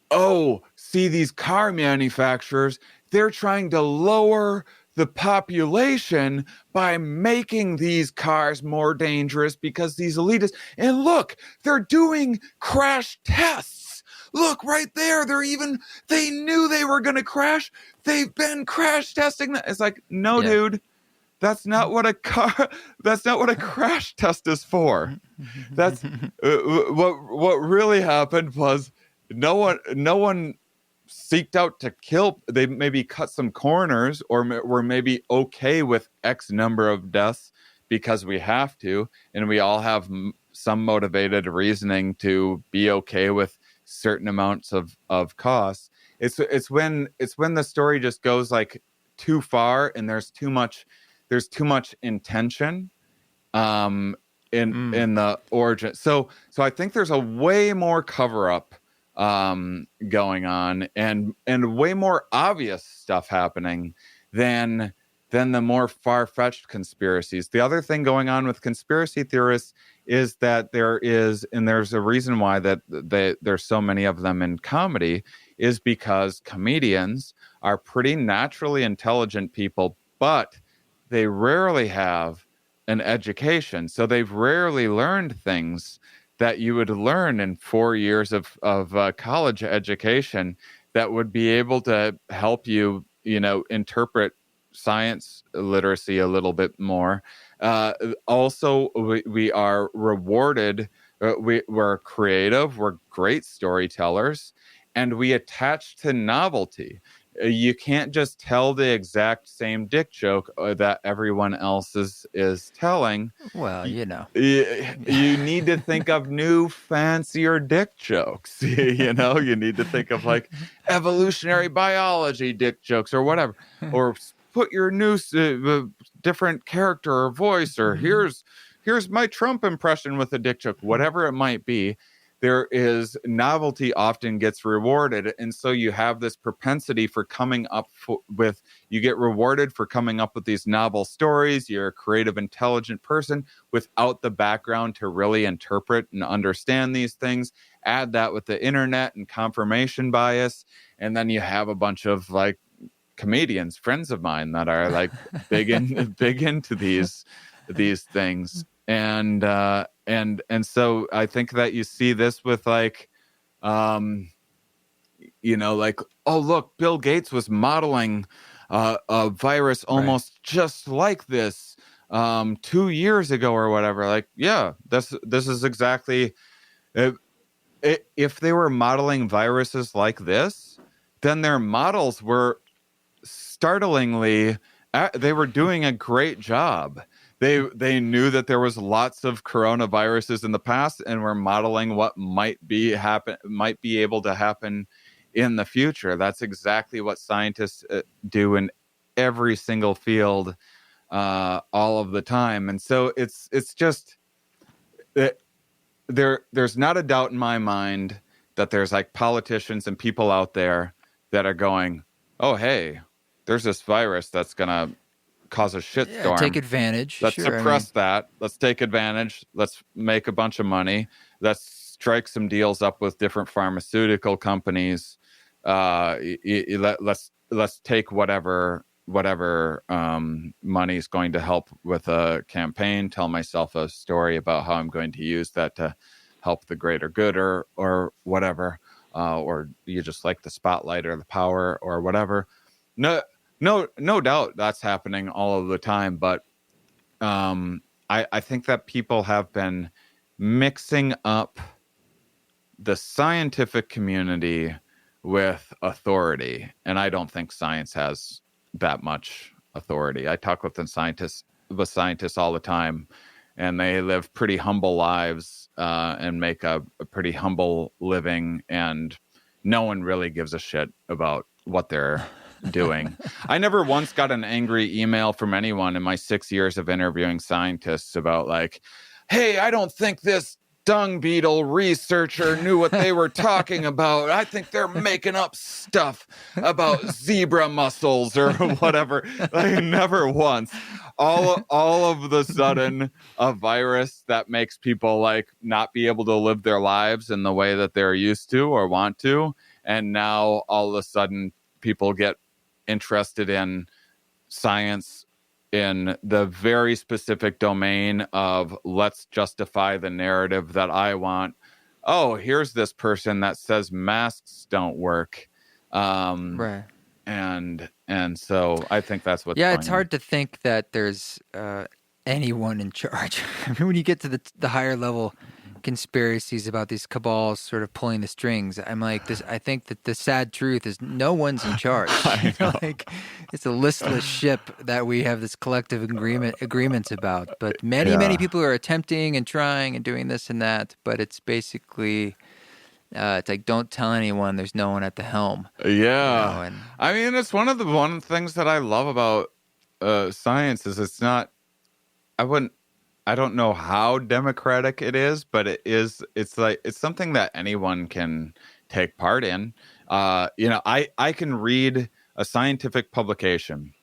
oh, see, these car manufacturers, they're trying to lower the population by making these cars more dangerous because these elitists, and look, they're doing crash tests. Look right there. They knew they were going to crash. They've been crash testing that. It's like, no, dude, that's not what a crash test is for. That's what really happened was no one seeked out to kill. They maybe cut some corners, or were maybe okay with X number of deaths because we have to, and we all have some motivated reasoning to be okay with certain amounts of costs. It's when the story just goes like too far, and there's too much intention in the origin. So I think there's a way more cover up going on, and way more obvious stuff happening than the more far-fetched conspiracies. The other thing going on with conspiracy theorists is that there's a reason why that there's so many of them in comedy, is because comedians are pretty naturally intelligent people, but they rarely have an education. So they've rarely learned things that you would learn in 4 years of college education that would be able to help you, interpret science literacy a little bit more. Also, we are rewarded. We're creative. We're great storytellers. and we attach to novelty. You can't just tell the exact same dick joke that everyone else is telling. Well, you need to think of new, fancier dick jokes. You need to think of like evolutionary biology dick jokes or whatever, or put your new different character or voice, or here's my Trump impression with a dick joke, whatever it might be. There is novelty often gets rewarded. And so you have this propensity for coming up you get rewarded for coming up with these novel stories. You're a creative, intelligent person without the background to really interpret and understand these things. Add that with the internet and confirmation bias. And then you have a bunch of like comedians, friends of mine that are like big into these things. And so I think that you see this with like, like, oh, look, Bill Gates was modeling a virus almost just like this 2 years ago or whatever. Like, yeah, this is exactly, if they were modeling viruses like this, then their models were startlingly, they were doing a great job. They knew that there was lots of coronaviruses in the past and were modeling what might be able to happen in the future. That's exactly what scientists do in every single field all of the time. And so it's just there's not a doubt in my mind that there's like politicians and people out there that are going, oh, hey, there's this virus that's going to cause a shitstorm. Take advantage. Let's suppress that. Let's take advantage. Let's make a bunch of money. Let's strike some deals up with different pharmaceutical companies. Let's take whatever money is going to help with a campaign. Tell myself a story about how I'm going to use that to help the greater good or whatever. Or you just like the spotlight or the power or whatever. No doubt that's happening all of the time, but I think that people have been mixing up the scientific community with authority, and I don't think science has that much authority. I talk with scientists all the time, and they live pretty humble lives and make a pretty humble living, and no one really gives a shit about what they're doing. I never once got an angry email from anyone in my 6 years of interviewing scientists about like, hey, I don't think this dung beetle researcher knew what they were talking about. I think they're making up stuff about zebra mussels or whatever. Like, never once. All of the sudden, a virus that makes people like not be able to live their lives in the way that they're used to or want to. And now all of a sudden people get interested in science in the very specific domain of let's justify the narrative that I want. Oh, here's this person that says masks don't work. Right. And so I think that's what's it's hard to think that there's anyone in charge. I mean, when you get to the higher level conspiracies about these cabals sort of pulling the strings, I'm like this. I think that the sad truth is no one's in charge. Like, it's a listless ship that we have this collective agreements about. But many people are attempting and trying and doing this and that. But it's basically it's like, don't tell anyone. There's no one at the helm. Yeah, and I mean, it's one of the things that I love about science is it's not. I don't know how democratic it is, but it's something that anyone can take part in. I can read a scientific publication.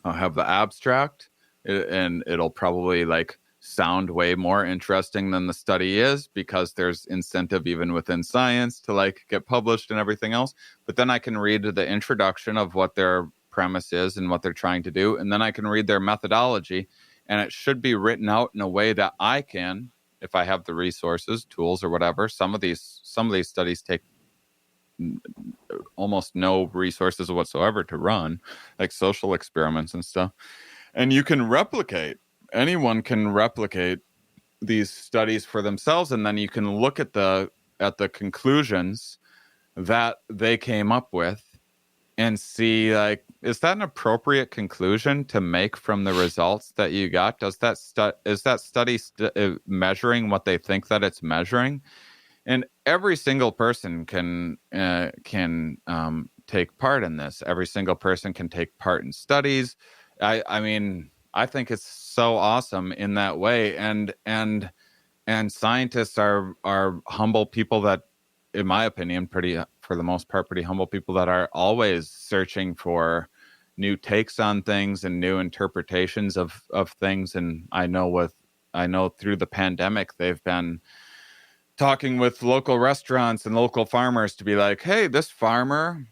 I'll have the abstract, and it'll probably like sound way more interesting than the study is because there's incentive even within science to like get published and everything else. But then I can read the introduction of what their premise is and what they're trying to do. And then I can read their methodology. And it should be written out in a way that I can, if I have the resources, tools, or whatever. Some of these studies take almost no resources whatsoever to run, like social experiments and stuff. And you can replicate. Anyone can replicate these studies for themselves, and then you can look at the conclusions that they came up with and see, like, is that an appropriate conclusion to make from the results that you got? Is that study measuring what they think that it's measuring? And every single person can take part in this. Every single person can take part in studies. I mean, I think it's so awesome in that way. And scientists are humble people that, in my opinion, for the most part, pretty humble people that are always searching for new takes on things and new interpretations of things. And I know through the pandemic, they've been talking with local restaurants and local farmers to be like, hey, this farmer,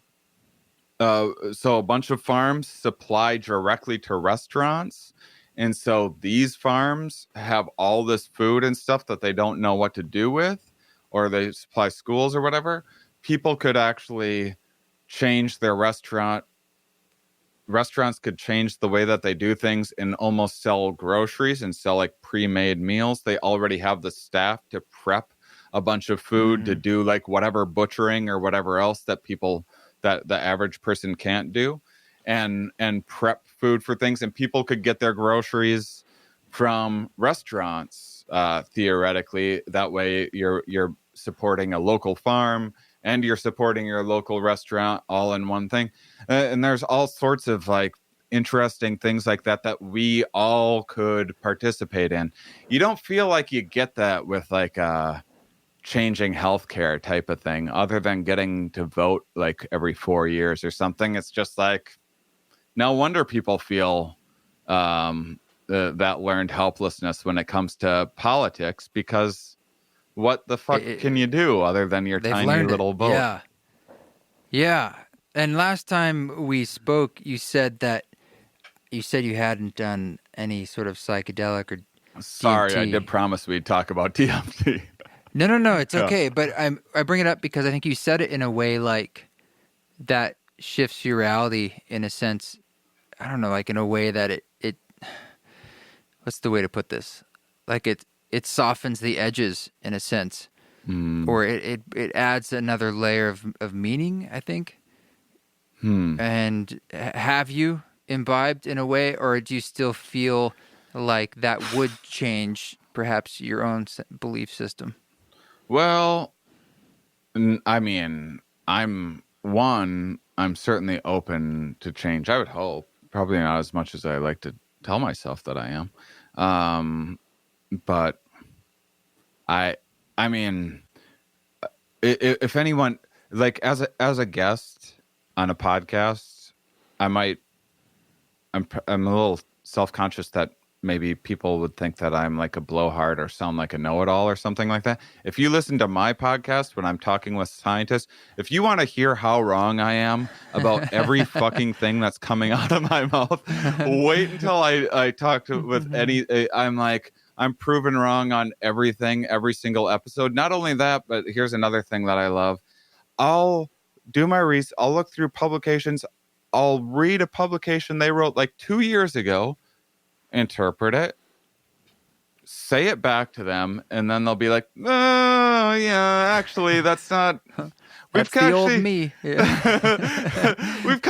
so a bunch of farms supply directly to restaurants. And so these farms have all this food and stuff that they don't know what to do with, or they supply schools or whatever. People could actually change their restaurants could change the way that they do things and almost sell groceries and sell like pre-made meals. They already have the staff to prep a bunch of food to do like whatever butchering or whatever else that the average person can't do, and prep food for things. And people could get their groceries from restaurants, theoretically. That way you're supporting a local farm and you're supporting your local restaurant all in one thing. And there's all sorts of like interesting things like that we all could participate in. You don't feel like you get that with like changing healthcare type of thing, other than getting to vote like every 4 years or something. It's just like, no wonder people feel that learned helplessness when it comes to politics, because what the fuck can you do other than your tiny little vote? Yeah. And last time we spoke, you said you hadn't done any sort of psychedelic or Sorry, DMT. I did promise we'd talk about DMT. No, it's okay. But I bring it up because I think you said it in a way like that shifts your reality in a sense. I don't know, like in a way that it what's the way to put this? Like it softens the edges in a sense, or it adds another layer of meaning, I think. And have you imbibed in a way, or do you still feel like that would change perhaps your own belief system? Well, I mean, I'm certainly open to change. I would hope, probably not as much as I like to tell myself that I am. But I mean, if anyone, like as a guest on a podcast, I'm a little self-conscious that maybe people would think that I'm like a blowhard or sound like a know-it-all or something like that. If you listen to my podcast when I'm talking with scientists, if you want to hear how wrong I am about every fucking thing that's coming out of my mouth, wait until I talk with any. I'm proven wrong on everything, every single episode. Not only that, but here's another thing that I love. I'll do my research. I'll look through publications. I'll read a publication they wrote like 2 years ago, interpret it, say it back to them, and then they'll be like, oh yeah, actually that's not That's the old me. Yeah. we've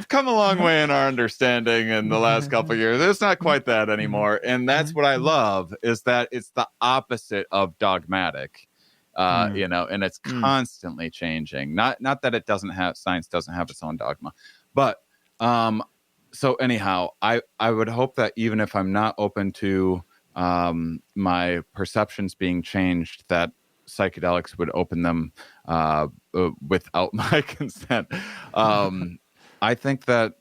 come a long way in our understanding in the last couple of years. It's not quite that anymore. And that's what I love, is that it's the opposite of dogmatic. And it's constantly changing. Not that science doesn't have its own dogma, but so anyhow, I would hope that even if I'm not open to my perceptions being changed, that psychedelics would open them without my consent. I think that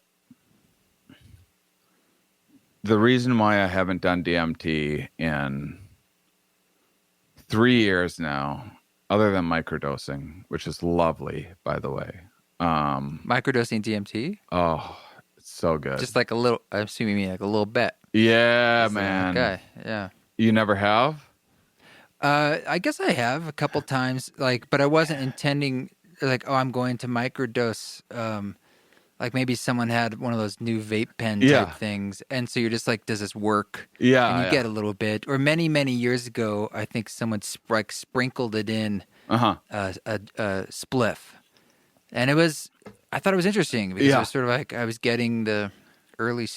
the reason why I haven't done DMT in 3 years now, other than microdosing, which is lovely, by the way. Microdosing DMT? Oh, it's so good. Just like a little, I'm assuming you mean like a little bit. Yeah, man. Okay, yeah. You never have? I guess I have a couple times, but I wasn't intending, I'm going to microdose. Like maybe someone had one of those new vape pen type things, and so you're just like, does this work? Yeah, and you get a little bit. Or many years ago, I think someone sprinkled it in a spliff, and I thought it was interesting because it was sort of like I was getting the early,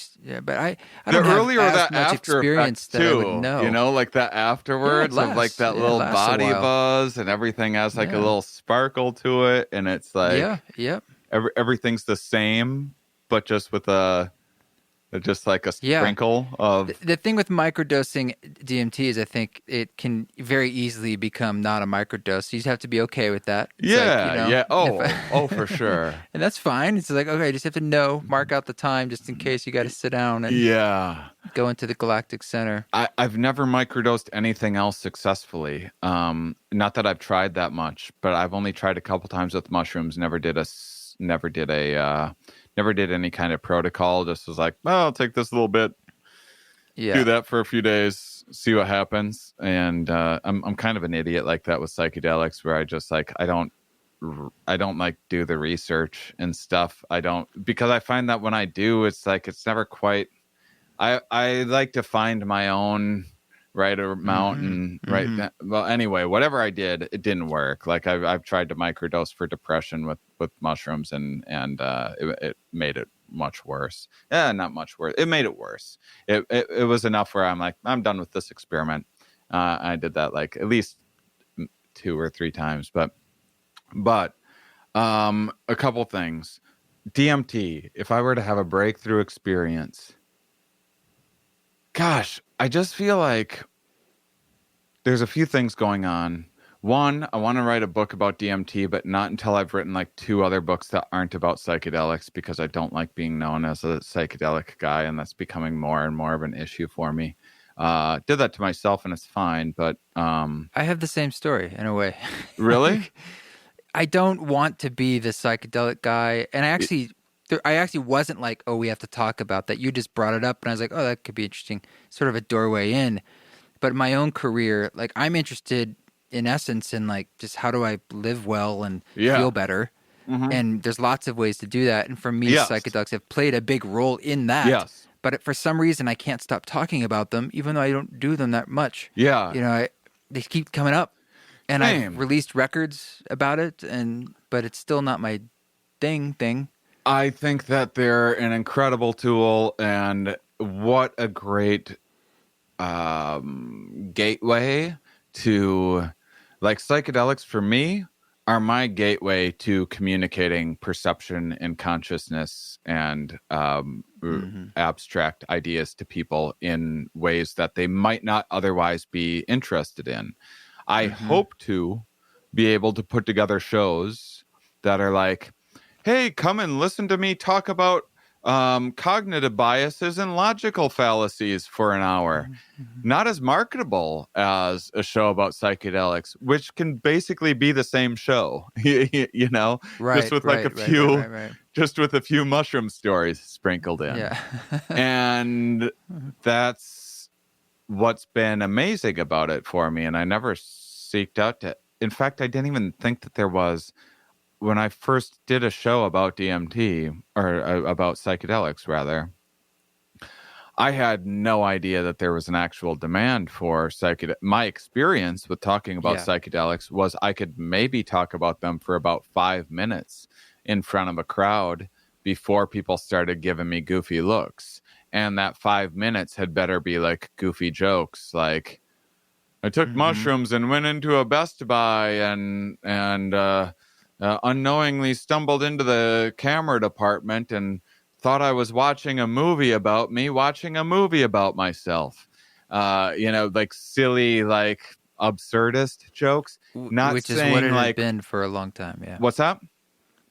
but I don't have earlier as that much after experience that I would too, know. you know, like that afterwards of like that little body buzz and everything has like a little sparkle to it, and it's like everything's the same, but just with just like a sprinkle of... The thing with microdosing DMT is I think it can very easily become not a microdose. You just have to be okay with that. It's Oh, for sure. And that's fine. It's like, okay, you just have to mark out the time just in case you got to sit down and go into the galactic center. I've never microdosed anything else successfully. Not that I've tried that much, but I've only tried a couple times with mushrooms. Never did any kind of protocol. Just was like, well, I'll take this little bit, do that for a few days, see what happens. And I'm kind of an idiot like that with psychedelics, where I just like I don't like do the research and stuff. Because I find that when I do, it's like it's never quite. I like to find my own right amount and right. Well, anyway, whatever I did, it didn't work. Like I've tried to microdose for depression with mushrooms, and it made it much worse. Not much worse. It made it worse. It was enough where I'm like, I'm done with this experiment. I did that like at least 2 or 3 times, but a couple things. DMT. If I were to have a breakthrough experience, gosh, I just feel like there's a few things going on. One, I want to write a book about DMT, but not until I've written like 2 other books that aren't about psychedelics, because I don't like being known as a psychedelic guy, and that's becoming more and more of an issue for me. Did that to myself, and it's fine, but... I have the same story, in a way. Really? I don't want to be the psychedelic guy, and I actually wasn't like, oh, we have to talk about that. You just brought it up, and I was like, oh, that could be interesting. Sort of a doorway in. But in my own career, like I'm interested in essence in like just how do I live well and feel better. And there's lots of ways to do that. And for me, psychedelics have played a big role in that. But for some reason, I can't stop talking about them, even though I don't do them that much. They keep coming up. And I've released records about it, but it's still not my thing. I think that they're an incredible tool, and what a great gateway to, like, psychedelics for me are my gateway to communicating perception and consciousness and abstract ideas to people in ways that they might not otherwise be interested in. I hope to be able to put together shows that are like, hey, come and listen to me talk about cognitive biases and logical fallacies for an hour. Not as marketable as a show about psychedelics, which can basically be the same show, you know, just with like just with a few mushroom stories sprinkled in. And that's what's been amazing about it for me. And I never seeked out to, in fact, I didn't even think that there was, when I first did a show about DMT, or about psychedelics rather, I had no idea that there was an actual demand for psychedelics. My experience with talking about psychedelics was I could maybe talk about them for about 5 minutes in front of a crowd before people started giving me goofy looks. And that 5 minutes had better be like goofy jokes, like, I took mushrooms and went into a Best Buy and unknowingly stumbled into the camera department and thought I was watching a movie about me watching a movie about myself. Like silly, like absurdist jokes. Which is what it had been for a long time. Yeah. What's that?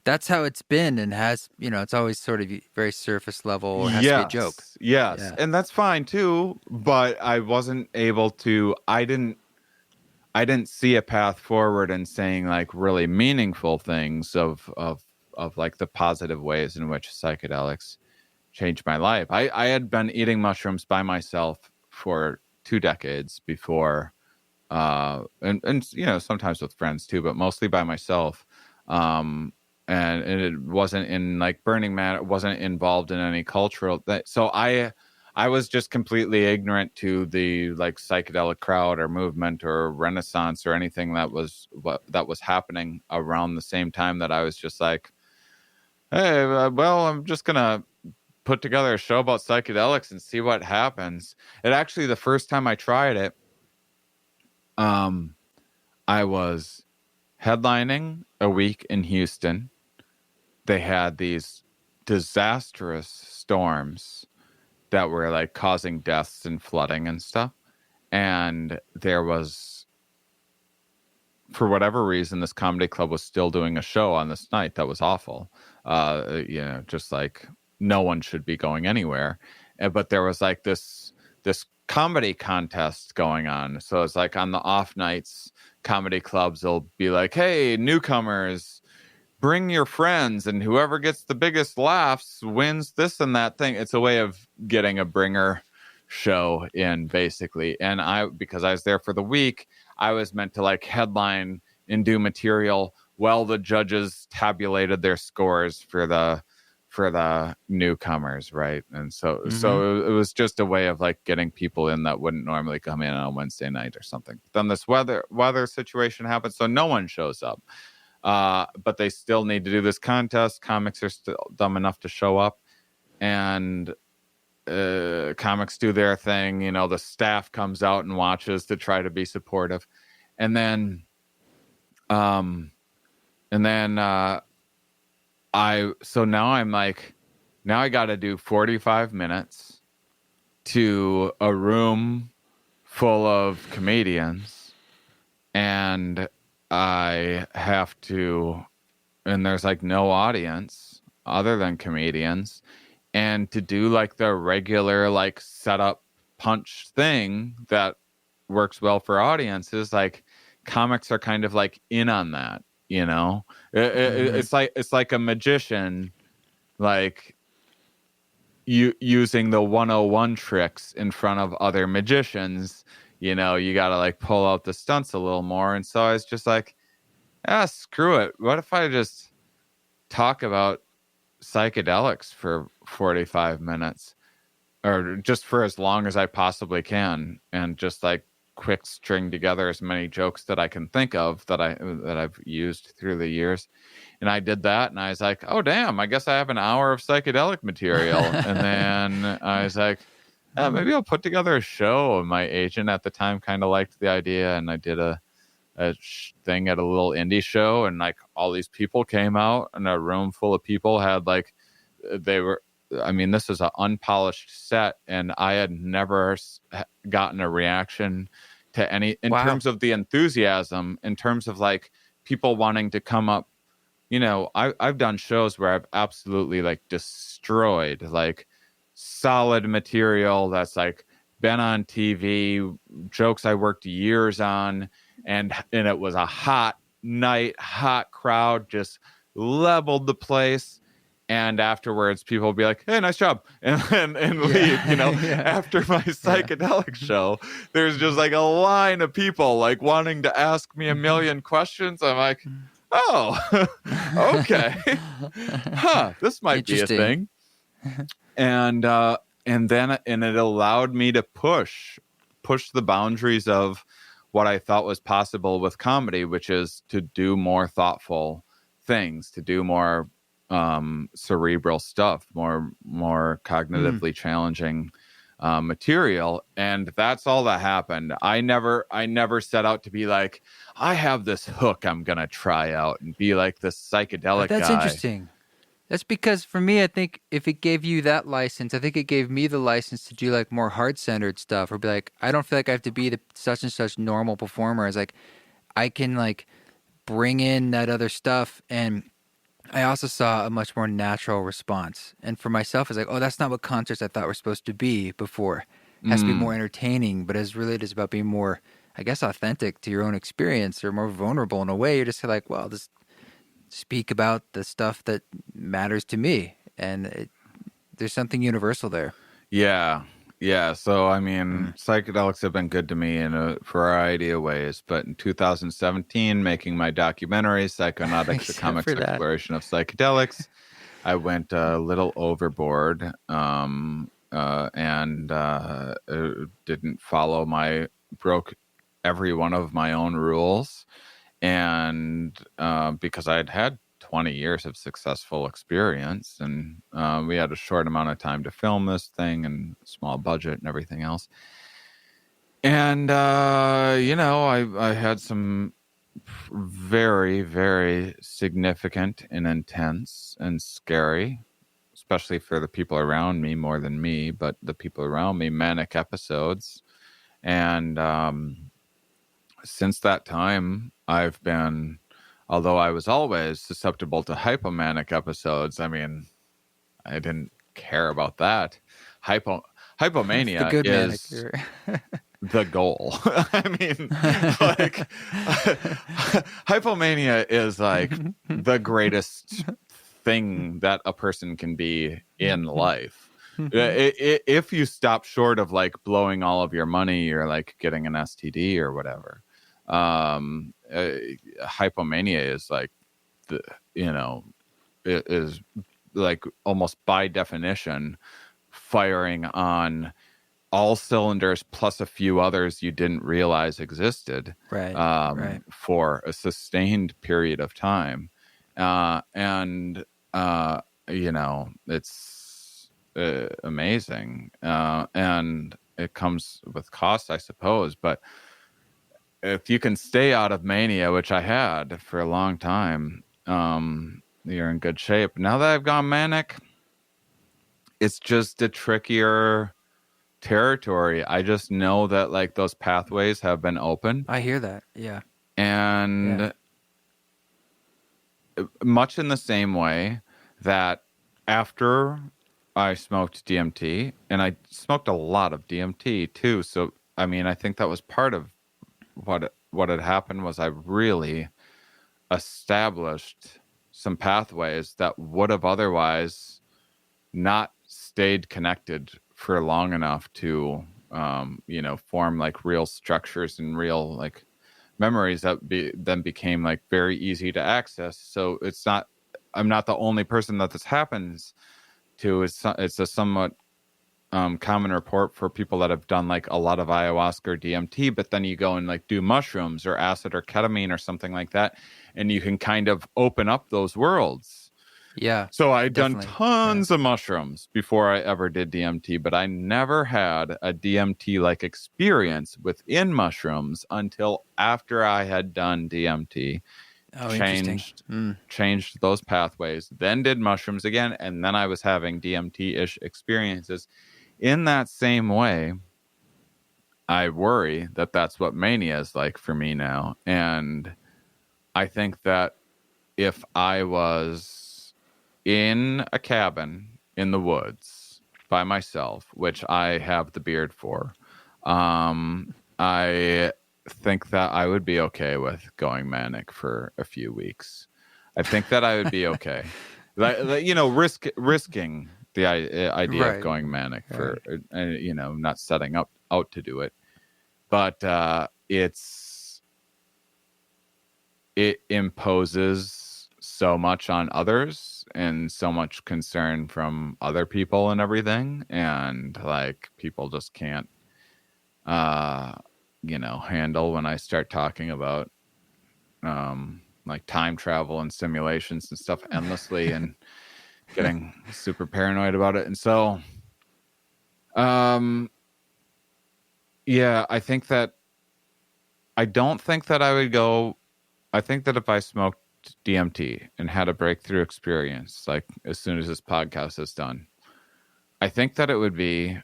That's how it's been, and has, it's always sort of very surface level, or has to be a joke. Yes. Yeah. And that's fine too, but I wasn't able to, I didn't see a path forward in saying like really meaningful things of like the positive ways in which psychedelics changed my life. I had been eating mushrooms by myself for 2 decades before, and sometimes with friends too, but mostly by myself. And it wasn't in like Burning Man. It wasn't involved in any cultural. So I I was just completely ignorant to the like psychedelic crowd or movement or Renaissance or anything that was happening around the same time that I was just like, hey, well, I'm just gonna put together a show about psychedelics and see what happens. It actually, the first time I tried it, I was headlining a week in Houston. They had these disastrous storms that were like causing deaths and flooding and stuff. And there was, for whatever reason, this comedy club was still doing a show on this night that was awful. Just like no one should be going anywhere. But there was like this comedy contest going on. So it's like on the off nights, comedy clubs will be like, hey, newcomers, bring your friends, and whoever gets the biggest laughs wins this and that thing. It's a way of getting a bringer show in, basically. And because I was there for the week, I was meant to like headline and do material while the judges tabulated their scores for the newcomers, right? And so it was just a way of like getting people in that wouldn't normally come in on a Wednesday night or something. Then this weather situation happens, so no one shows up. But they still need to do this contest. Comics are still dumb enough to show up, and comics do their thing. You know, the staff comes out and watches to try to be supportive, and then now I got to do 45 minutes to a room full of comedians, and I have to, and there's like no audience other than comedians, and to do like the regular like setup punch thing that works well for audiences, like comics are kind of like in on that, you know. It's like a magician, like using the 101 tricks in front of other magicians. You know, you got to like pull out the stunts a little more. And so I was just like, screw it. What if I just talk about psychedelics for 45 minutes or just for as long as I possibly can, and just like quick string together as many jokes that I can think of that I've used through the years. And I did that, and I was like, oh damn, I guess I have an hour of psychedelic material. And then I was like, maybe I'll put together a show. And my agent at the time kind of liked the idea, and I did a thing at a little indie show, and like all these people came out, and a room full of people had like, this was an unpolished set, and I had never gotten a reaction to any in terms of the enthusiasm, in terms of like people wanting to come up. You know, I've done shows where I've absolutely like destroyed like solid material that's like been on TV, jokes I worked years on, and it was a hot night, hot crowd, just leveled the place. And afterwards, people will be like, hey, nice job, and leave, you know. After my psychedelic show, there's just like a line of people like wanting to ask me a million questions. I'm like, oh, okay. This might be a thing. And it allowed me to push the boundaries of what I thought was possible with comedy, which is to do more thoughtful things, to do more cerebral stuff, more cognitively challenging material. And that's all that happened. I never set out to be like, I have this hook I'm gonna try out and be like this psychedelic That's guy. Interesting. That's because for me, I think if it gave you that license, I think it gave me the license to do like more heart-centered stuff, or be like, I don't feel like I have to be the such and such normal performer. It's like I can like bring in that other stuff, and I also saw a much more natural response. And for myself, it's like, oh, that's not what concerts I thought were supposed to be before. It has to be more entertaining, but as really it is about being more, I guess, authentic to your own experience, or more vulnerable in a way. You're just like, well, just speak about the stuff that matters to me. And there's something universal there. Yeah. So, I mean, psychedelics have been good to me in a variety of ways. But in 2017, making my documentary, Psychonautics, a Comics Exploration of Psychedelics, I went a little overboard. and didn't follow broke every one of my own rules. And because I had 20 years of successful experience, and we had a short amount of time to film this thing and small budget and everything else. And, I had some very, very significant and intense and scary, especially for the people around me more than me, but the people around me, manic episodes. And since that time, I've been, although I was always susceptible to hypomanic episodes, I mean, I didn't care about that. Hypomania is the goal. I mean, like, hypomania is like the greatest thing that a person can be in life. If you stop short of like blowing all of your money or like getting an STD or whatever, hypomania is like it is like almost by definition firing on all cylinders plus a few others you didn't realize existed, right. For a sustained period of time. It's amazing. And it comes with cost, I suppose. But if you can stay out of mania, which I had for a long time, you're in good shape. Now that I've gone manic, it's just a trickier territory. I just know that like those pathways have been open. I hear that. Yeah. And much in the same way that after I smoked DMT, and I smoked a lot of DMT too. So, I mean, I think that was part of what had happened was I really established some pathways that would have otherwise not stayed connected for long enough to, form like real structures and real like memories that then became like very easy to access. So I'm not the only person that this happens to. It's a somewhat common report for people that have done like a lot of ayahuasca or DMT, but then you go and like do mushrooms or acid or ketamine or something like that, and you can kind of open up those worlds. Yeah. So I'd done tons of mushrooms before I ever did DMT, but I never had a DMT like experience within mushrooms until after I had done DMT. Changed those pathways, then did mushrooms again, and then I was having DMT-ish experiences. In that same way, I worry that that's what mania is like for me now. And I think that if I was in a cabin in the woods by myself, which I have the beard for, I think that I would be okay with going manic for a few weeks. I think that I would be okay. Risking the idea of going manic for, not setting out to do it. But it imposes so much on others and so much concern from other people and everything. And like people just can't, handle when I start talking about like time travel and simulations and stuff endlessly and getting super paranoid about it. And so, I think that I don't think that I would go. I think that if I smoked DMT and had a breakthrough experience, like as soon as this podcast is done, I think that it would be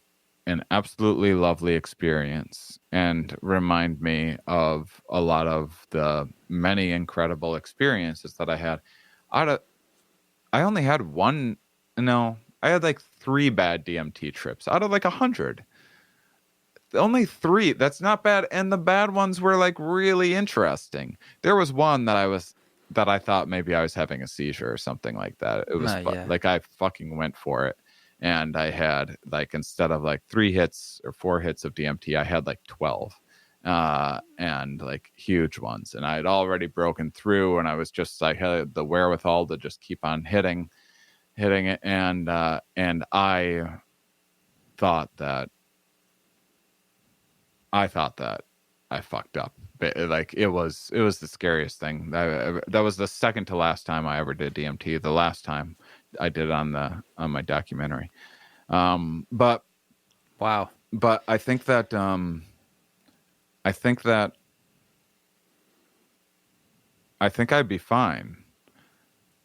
an absolutely lovely experience and remind me of a lot of the many incredible experiences that I had. I only had I had like 3 bad DMT trips out of like 100. Only 3. That's not bad. And the bad ones were like really interesting. There was one that I thought maybe I was having a seizure or something like that. It was like I fucking went for it. And I had like, instead of like 3 hits or 4 hits of DMT, I had like 12 and like huge ones. And I had already broken through, and I was just like had the wherewithal to just keep on hitting it. And I thought that I fucked up. Like it was the scariest thing. That was the second to last time I ever did DMT. The last time I did it on my documentary. But Wow. But I think that I'd be fine.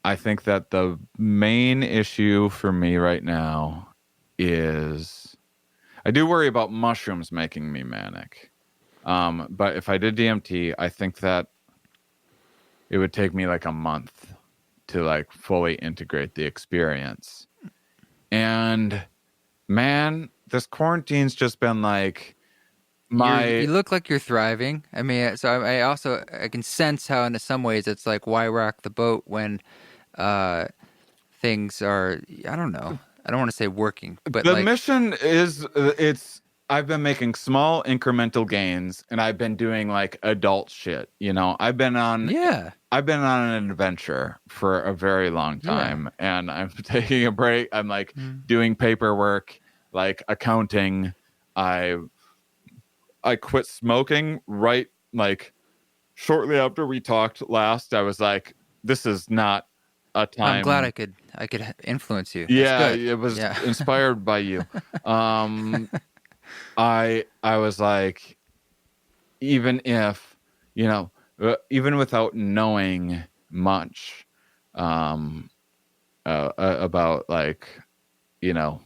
I think that the main issue for me right now is I do worry about mushrooms making me manic. But if I did DMT, I think that it would take me like a month to like fully integrate the experience. And man, this quarantine's just been like You look like you're thriving. I mean, so I can sense how in some ways it's like, why rock the boat when things are, I don't know. I don't want to say working, but the like, mission is I've been making small incremental gains, and I've been doing like adult shit. You know, I've been on an adventure for a very long time, and I'm taking a break. I'm like doing paperwork, like accounting. I quit smoking right like shortly after we talked last. I was like, this is not a time. I'm glad I could influence you. Yeah, it was inspired by you. I was like, even if, you know, even without knowing much about like, you know,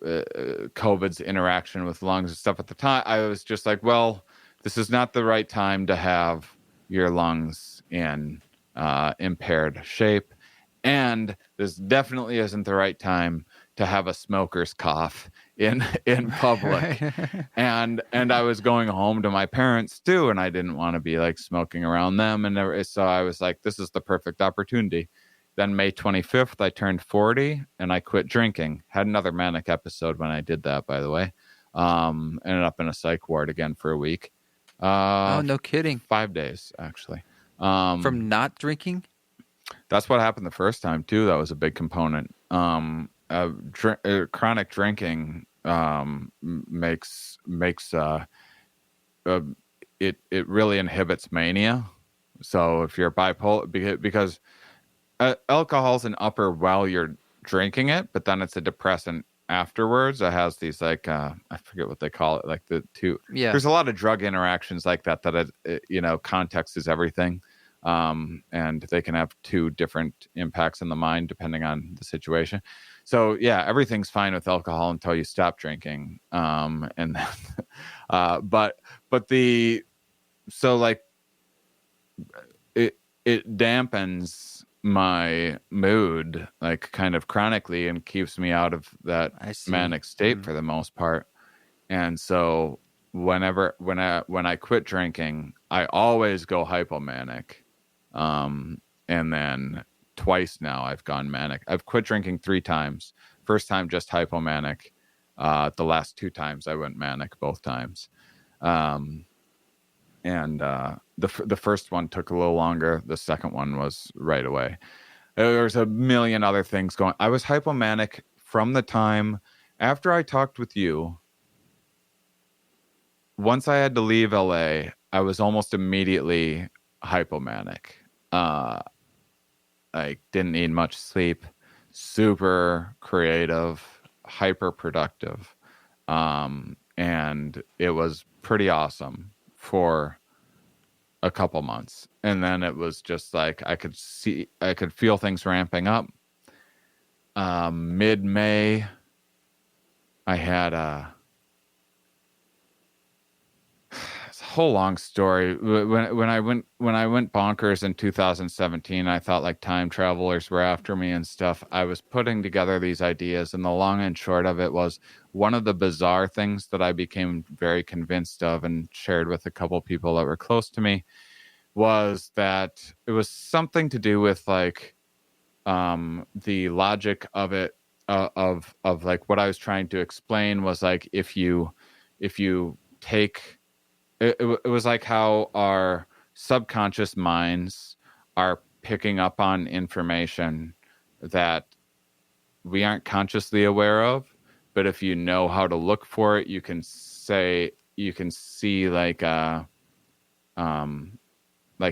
COVID's interaction with lungs and stuff at the time, I was just like, well, this is not the right time to have your lungs in impaired shape, and this definitely isn't the right time to have a smoker's cough in public. and I was going home to my parents too, and I didn't want to be like smoking around them, and so I was like, this is the perfect opportunity. Then May 25th, I turned 40 and I quit drinking. Had another manic episode when I did that, by the way. Ended up in a psych ward again for a week. Oh, no kidding. 5 days, actually. From not drinking? That's what happened the first time, too. That was a big component. Chronic drinking makes it really inhibits mania. So if you're bipolar, because alcohol's an upper while you're drinking it, but then it's a depressant afterwards. It has these like I forget what they call it, like the two. Yeah. There's a lot of drug interactions like that. You know, context is everything, and they can have two different impacts on the mind depending on the situation. So yeah, everything's fine with alcohol until you stop drinking, and then, but it dampens my mood like kind of chronically and keeps me out of that manic state for the most part. And so when I quit drinking, I always go hypomanic. And then twice now I've gone manic. I've quit drinking 3 times. First time just hypomanic. The last 2 times I went manic both times. The first one took a little longer. The second one was right away. There's a million other things going. I was hypomanic from the time after I talked with you. Once I had to leave LA, I was almost immediately hypomanic. I didn't need much sleep, super creative, hyper productive. And it was pretty awesome for a couple months, and then it was just like I could feel things ramping up. Mid-May, I had it's a whole long story. When I went bonkers in 2017, I thought like time travelers were after me and stuff. I was putting together these ideas, and the long and short of it was, one of the bizarre things that I became very convinced of and shared with a couple people that were close to me was that it was something to do with like the logic of it, of like what I was trying to explain was like if you take it was like how our subconscious minds are picking up on information that we aren't consciously aware of. but if you know how to look for it, you can see like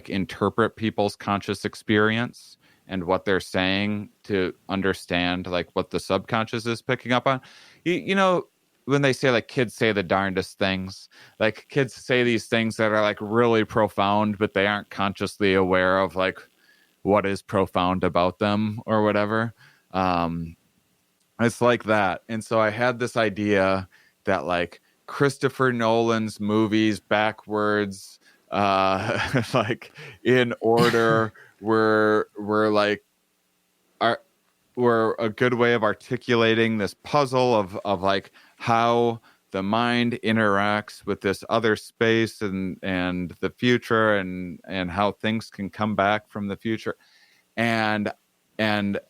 interpret people's conscious experience and what they're saying to understand like what the subconscious is picking up on. You know, when they say like kids say the darndest things, like kids say these things that are like really profound, but they aren't consciously aware of like what is profound about them or whatever. It's like that. And so I had this idea that like Christopher Nolan's movies backwards, like in order, were a good way of articulating this puzzle of like how the mind interacts with this other space and the future and how things can come back from the future and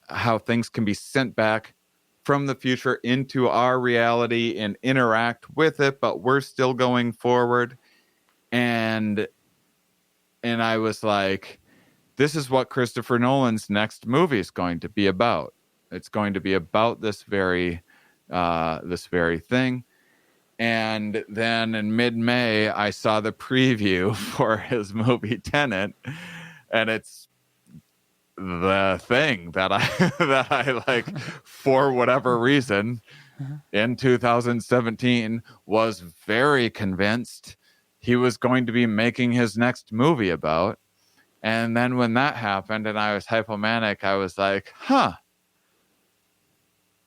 how things can be sent back from the future into our reality and interact with it, but we're still going forward. And I was like, this is what Christopher Nolan's next movie is going to be about. It's going to be about this very thing. And then in mid-May, I saw the preview for his movie Tenet, and it's the thing that I like for whatever reason in 2017 was very convinced he was going to be making his next movie about. And then when that happened and I was hypomanic, I was like, huh.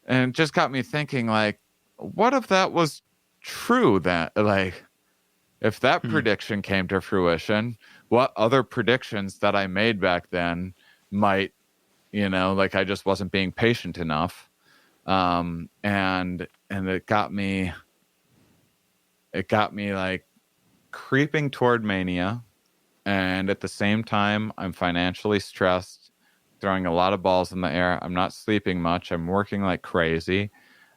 And it just got me thinking, like, what if that was true? That like if that prediction came to fruition, what other predictions that I made back then might, you know, like I just wasn't being patient enough. And it got me like creeping toward mania. And at the same time, I'm financially stressed, throwing a lot of balls in the air. I'm not sleeping much. I'm working like crazy.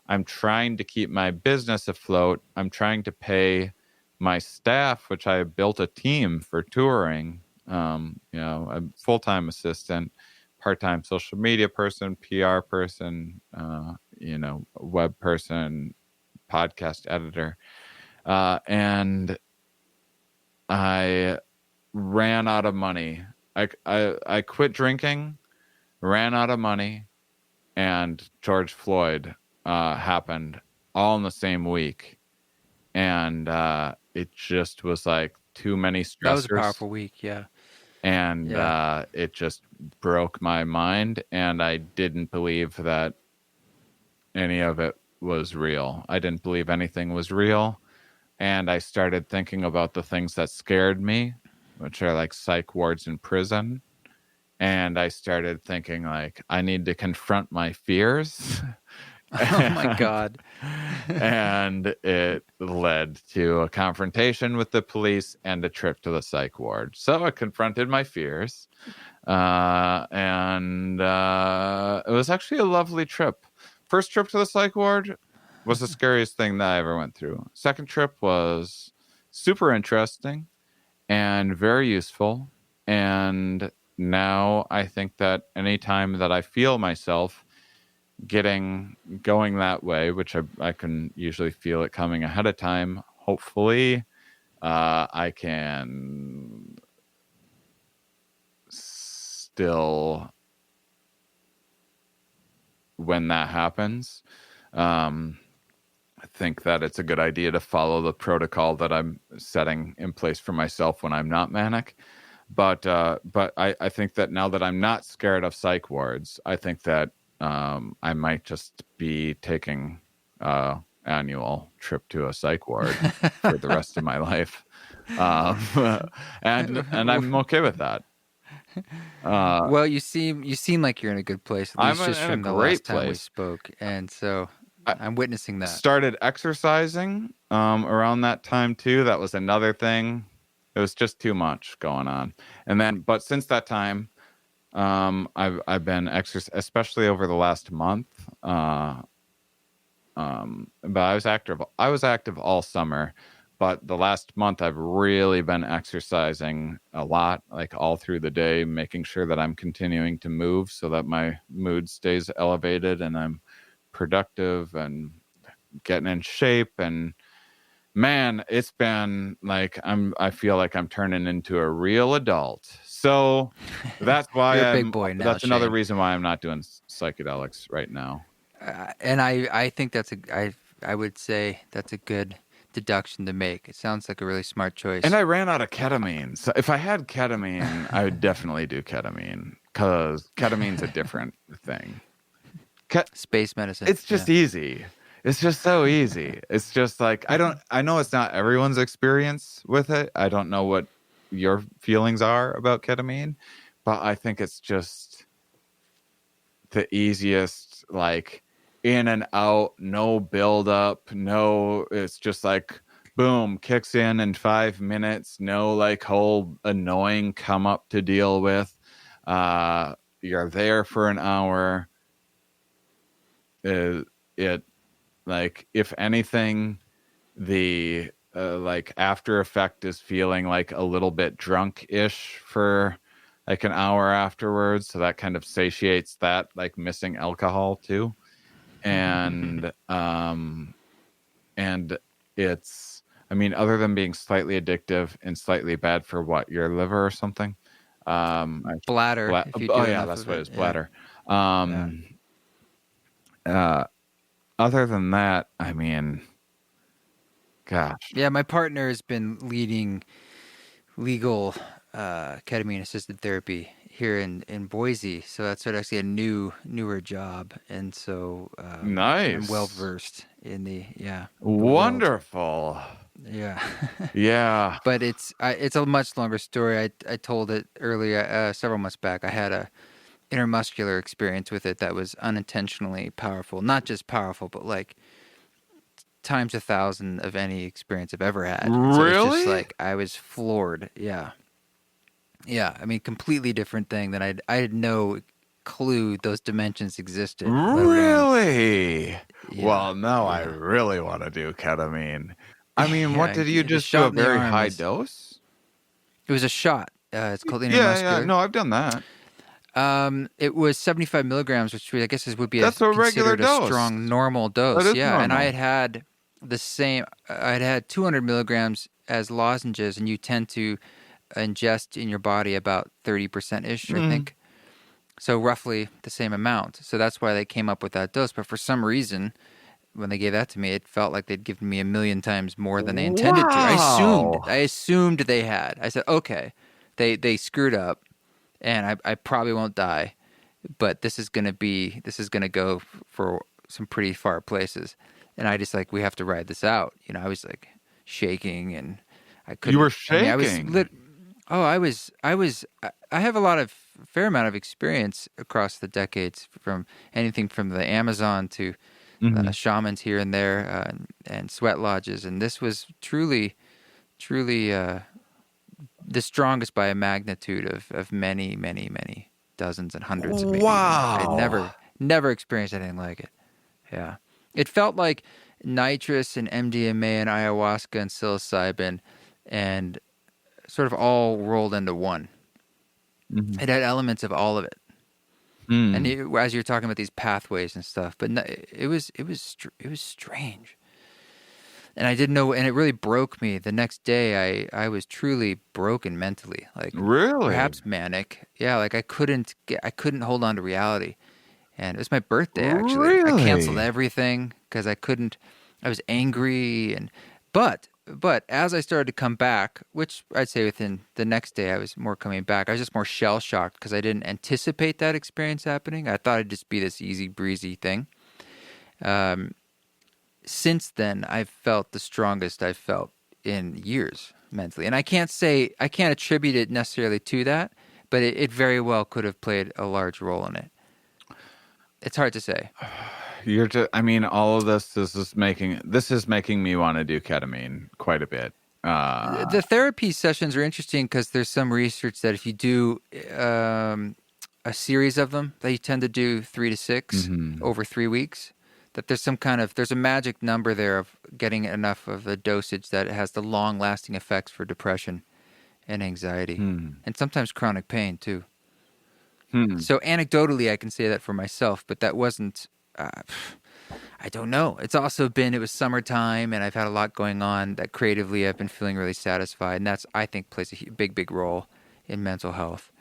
I'm trying to keep my business afloat. I'm trying to pay my staff, which I built a team for touring. You know, a full-time assistant, part-time social media person, PR person, you know, web person, podcast editor. And I ran out of money. I quit drinking, ran out of money, and George Floyd happened all in the same week. And it just was like too many stressors. That was a powerful week, yeah. And it just broke my mind, and I didn't believe that any of it was real. I didn't believe anything was real. And I started thinking about the things that scared me, which are like psych wards in prison. And I started thinking like, I need to confront my fears. Oh my God. And it led to a confrontation with the police and a trip to the psych ward. So I confronted my fears. And it was actually a lovely trip. First trip to the psych ward was the scariest thing that I ever went through. Second trip was super interesting and very useful. And now I think that anytime that I feel myself going that way, which I can usually feel it coming ahead of time, hopefully I can still, when that happens, I think that it's a good idea to follow the protocol that I'm setting in place for myself when I'm not manic. But I think that now that I'm not scared of psych wards, I think that I might just be taking an annual trip to a psych ward for the rest of my life. And I'm okay with that. Well, you seem like you're in a good place, at least just from the last time we spoke. And so I'm witnessing that. Started exercising around that time too. That was another thing. It was just too much going on. And then, but since that time, I've been exercising, especially over the last month. But I was active all summer. But the last month, I've really been exercising a lot, like all through the day, making sure that I'm continuing to move so that my mood stays elevated and I'm productive and getting in shape, and man, it's been like I feel like I'm turning into a real adult. So that's why You're a big boy now, that's another Shane. reason why I'm not doing psychedelics right now. And I think I would say that's a good deduction to make. It sounds like a really smart choice. And I ran out of ketamine. So if I had ketamine, I would definitely do ketamine, because ketamine's a different thing. Space medicine. It's just easy. It's just so easy. It's just like, I know it's not everyone's experience with it. I don't know what your feelings are about ketamine, but I think it's just the easiest, like in and out, no build up, it's just like boom, kicks in 5 minutes, no like whole annoying come up to deal with. You're there for an hour. It like, if anything, the like after effect is feeling like a little bit drunk-ish for like an hour afterwards, so that kind of satiates that like missing alcohol too. And and it's, I mean, other than being slightly addictive and slightly bad for what, your liver or something, bladder. If you do that's what it is, bladder. Other than that, I mean, gosh. Yeah, my partner has been leading legal ketamine assisted therapy here in Boise, so that's sort of actually a newer job, and so nice. I'm well versed in the wonderful. Yeah. Yeah. But it's a much longer story. I told it earlier, several months back. I had a intermuscular experience with it that was unintentionally powerful. Not just powerful, but like times 1,000 of any experience I've ever had. Really? So it's just like I was floored. Yeah. Yeah. I mean, completely different thing that I had no clue those dimensions existed. Really? Yeah, well, now I really want to do ketamine. I mean, what did you just do? shot A in the very arm high dose? It was a shot. It's called intermuscular. Yeah. No, I've done that. It was 75 milligrams, which I guess would be That's a regular considered dose. a strong normal dose. That is Yeah, normal. and I had the same. I'd had 200 milligrams as lozenges, and you tend to ingest in your body about 30% ish, I think. So roughly the same amount. So that's why they came up with that dose. But for some reason, when they gave that to me, it felt like they'd given me 1,000,000 times more than they intended to. I assumed they had. I said, okay, they screwed up, and I probably won't die, but this is gonna go for some pretty far places, and I just like, we have to ride this out. You know, I was like shaking, and I couldn't. You were shaking. I have a fair amount of experience across the decades, from anything from the Amazon to shamans here and there, and sweat lodges, and this was truly the strongest by a magnitude of many, many, many dozens and hundreds of maybe. Wow. I'd never experienced anything like it. Yeah. It felt like nitrous and MDMA and ayahuasca and psilocybin and sort of all rolled into one. Mm-hmm. It had elements of all of it. And as you're talking about these pathways and stuff, but no, it was strange. And I didn't know, and it really broke me. The next day, I was truly broken mentally, like really, perhaps manic. Yeah, like I couldn't hold on to reality. And it was my birthday, actually. Really? I canceled everything because I couldn't. I was angry, but as I started to come back, which I'd say within the next day, I was more coming back. I was just more shell shocked because I didn't anticipate that experience happening. I thought it'd just be this easy breezy thing. Since then, I've felt the strongest I've felt in years mentally. And I can't attribute it necessarily to that, but it very well could have played a large role in it. It's hard to say. I mean, all of this is making me want to do ketamine quite a bit. The therapy sessions are interesting because there's some research that if you do a series of them, that you tend to do 3 to 6 over 3 weeks, that there's a magic number there of getting enough of a dosage that it has the long-lasting effects for depression and anxiety, and sometimes chronic pain too. So anecdotally, I can say that for myself, but that wasn't I don't know. It was summertime, and I've had a lot going on that creatively I've been feeling really satisfied, and that's, I think, plays a big, big role in mental health.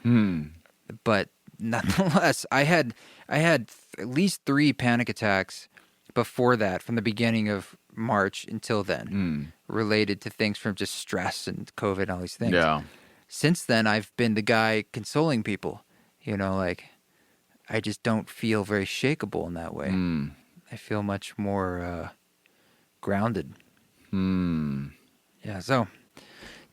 But nonetheless, I had at least 3 panic attacks before that, from the beginning of March until then, related to things from just stress and COVID and all these things. Yeah. Since then, I've been the guy consoling people. Like, I just don't feel very shakeable in that way. I feel much more grounded. Yeah, so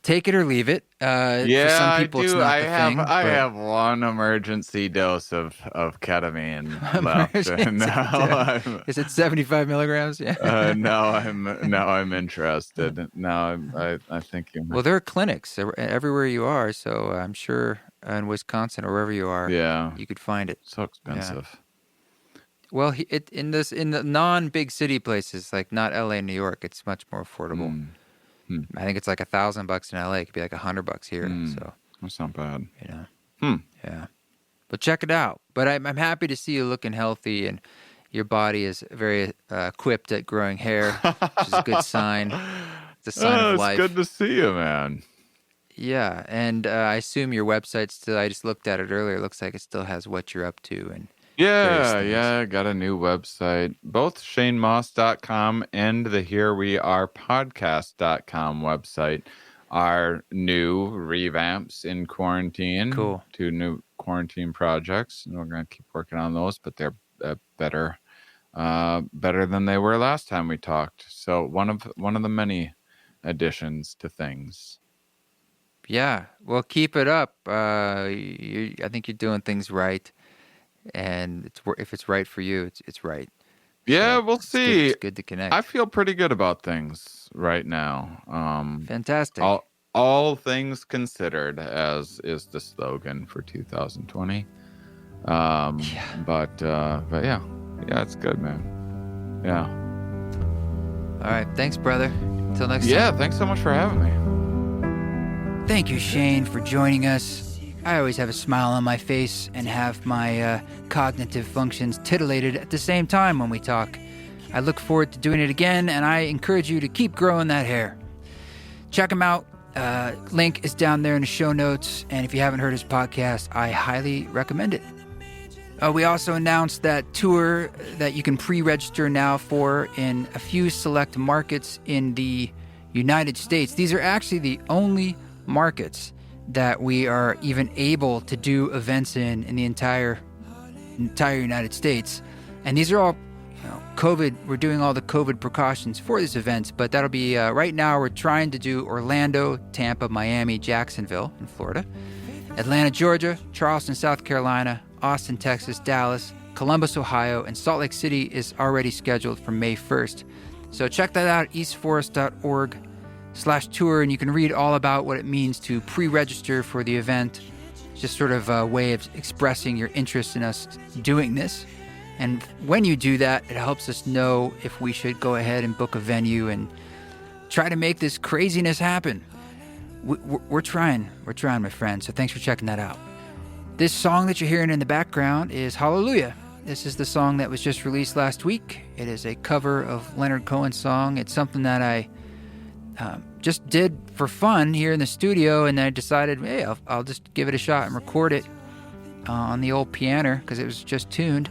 take it or leave it. For some people, I do. it's not the thing. I have one emergency dose of ketamine left. Is it 75 milligrams? Yeah. Now I'm interested. Now I think you. Well, there are clinics everywhere you are, so I'm sure in Wisconsin or wherever you are, you could find it. So expensive. Yeah. Well, in the non-big city places, like not LA, New York, it's much more affordable. I think it's like $1,000 in LA. It could be like $100 here. So that's not bad. Yeah. But check it out. But I'm happy to see you looking healthy, and your body is very equipped at growing hair, which is a good sign. It's a sign of life. It's good to see you, man. Yeah, and I assume your website still. I just looked at it earlier. It looks like it still has what you're up to, and I got a new website. Both ShaneMauss.com and the Here We Are Podcast.com website are new revamps in quarantine. Cool. 2 new quarantine projects, and we're going to keep working on those, but they're better than they were last time we talked. So one of the many additions to things. Yeah, well, keep it up. I think you're doing things right. And if it's right for you, it's right. Yeah, so we'll see. It's good to connect. I feel pretty good about things right now. Fantastic. All things considered, as is the slogan for 2020. But yeah, it's good, man. Yeah. All right, thanks, brother. Until next time. Yeah, thanks so much for having me. Thank you, Shane, for joining us. I always have a smile on my face and have my cognitive functions titillated at the same time when we talk. I look forward to doing it again, and I encourage you to keep growing that hair. Check him out. Link is down there in the show notes, and if you haven't heard his podcast, I highly recommend it. We also announced that tour that you can pre-register now for in a few select markets in the United States. These are actually the only markets that we are even able to do events in the entire United States. And these are all COVID. We're doing all the COVID precautions for this event, but that'll be right now we're trying to do Orlando, Tampa, Miami, Jacksonville in Florida, Atlanta, Georgia, Charleston, South Carolina, Austin, Texas, Dallas, Columbus, Ohio, and Salt Lake City is already scheduled for May 1st. So check that out at eastforest.org/tour, and you can read all about what it means to pre-register for the event. It's just sort of a way of expressing your interest in us doing this. And when you do that, it helps us know if we should go ahead and book a venue and try to make this craziness happen. We're trying, my friend. So thanks for checking that out. This song that you're hearing in the background is Hallelujah. This is the song that was just released last week. It is a cover of Leonard Cohen's song. It's something that I just did for fun here in the studio, and I decided, hey, I'll just give it a shot and record it on the old piano because it was just tuned.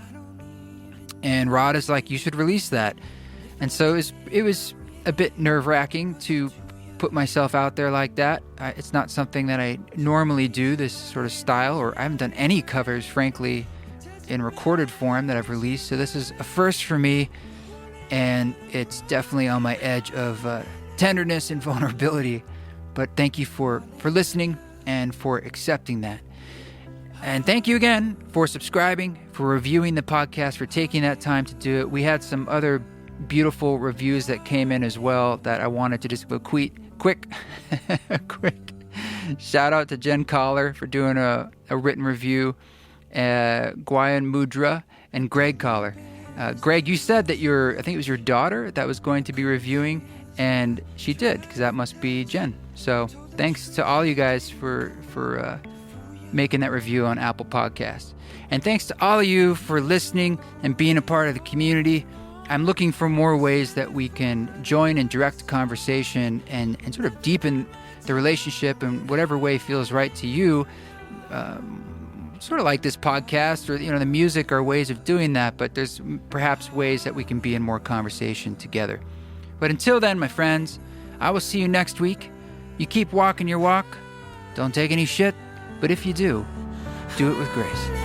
And Rod is like, you should release that. And so it was a bit nerve-wracking to put myself out there like that. It's not something that I normally do, this sort of style, or I haven't done any covers, frankly, in recorded form that I've released. So this is a first for me, and it's definitely on my edge of tenderness and vulnerability. But thank you for listening and for accepting that. And thank you again for subscribing, for reviewing the podcast, for taking that time to do it. We had some other beautiful reviews that came in as well that I wanted to just quick shout out to Jen Collar for doing a written review, Guyan Mudra, and Greg Collar. Greg, you said that I think it was your daughter that was going to be reviewing, and she did, because that must be Jen. So thanks to all you guys for making that review on Apple Podcasts. And thanks to all of you for listening and being a part of the community. I'm looking for more ways that we can join in direct conversation and sort of deepen the relationship in whatever way feels right to you. Sort of like this podcast or, the music are ways of doing that, but there's perhaps ways that we can be in more conversation together. But until then, my friends, I will see you next week. You keep walking your walk. Don't take any shit, but if you do, do it with grace.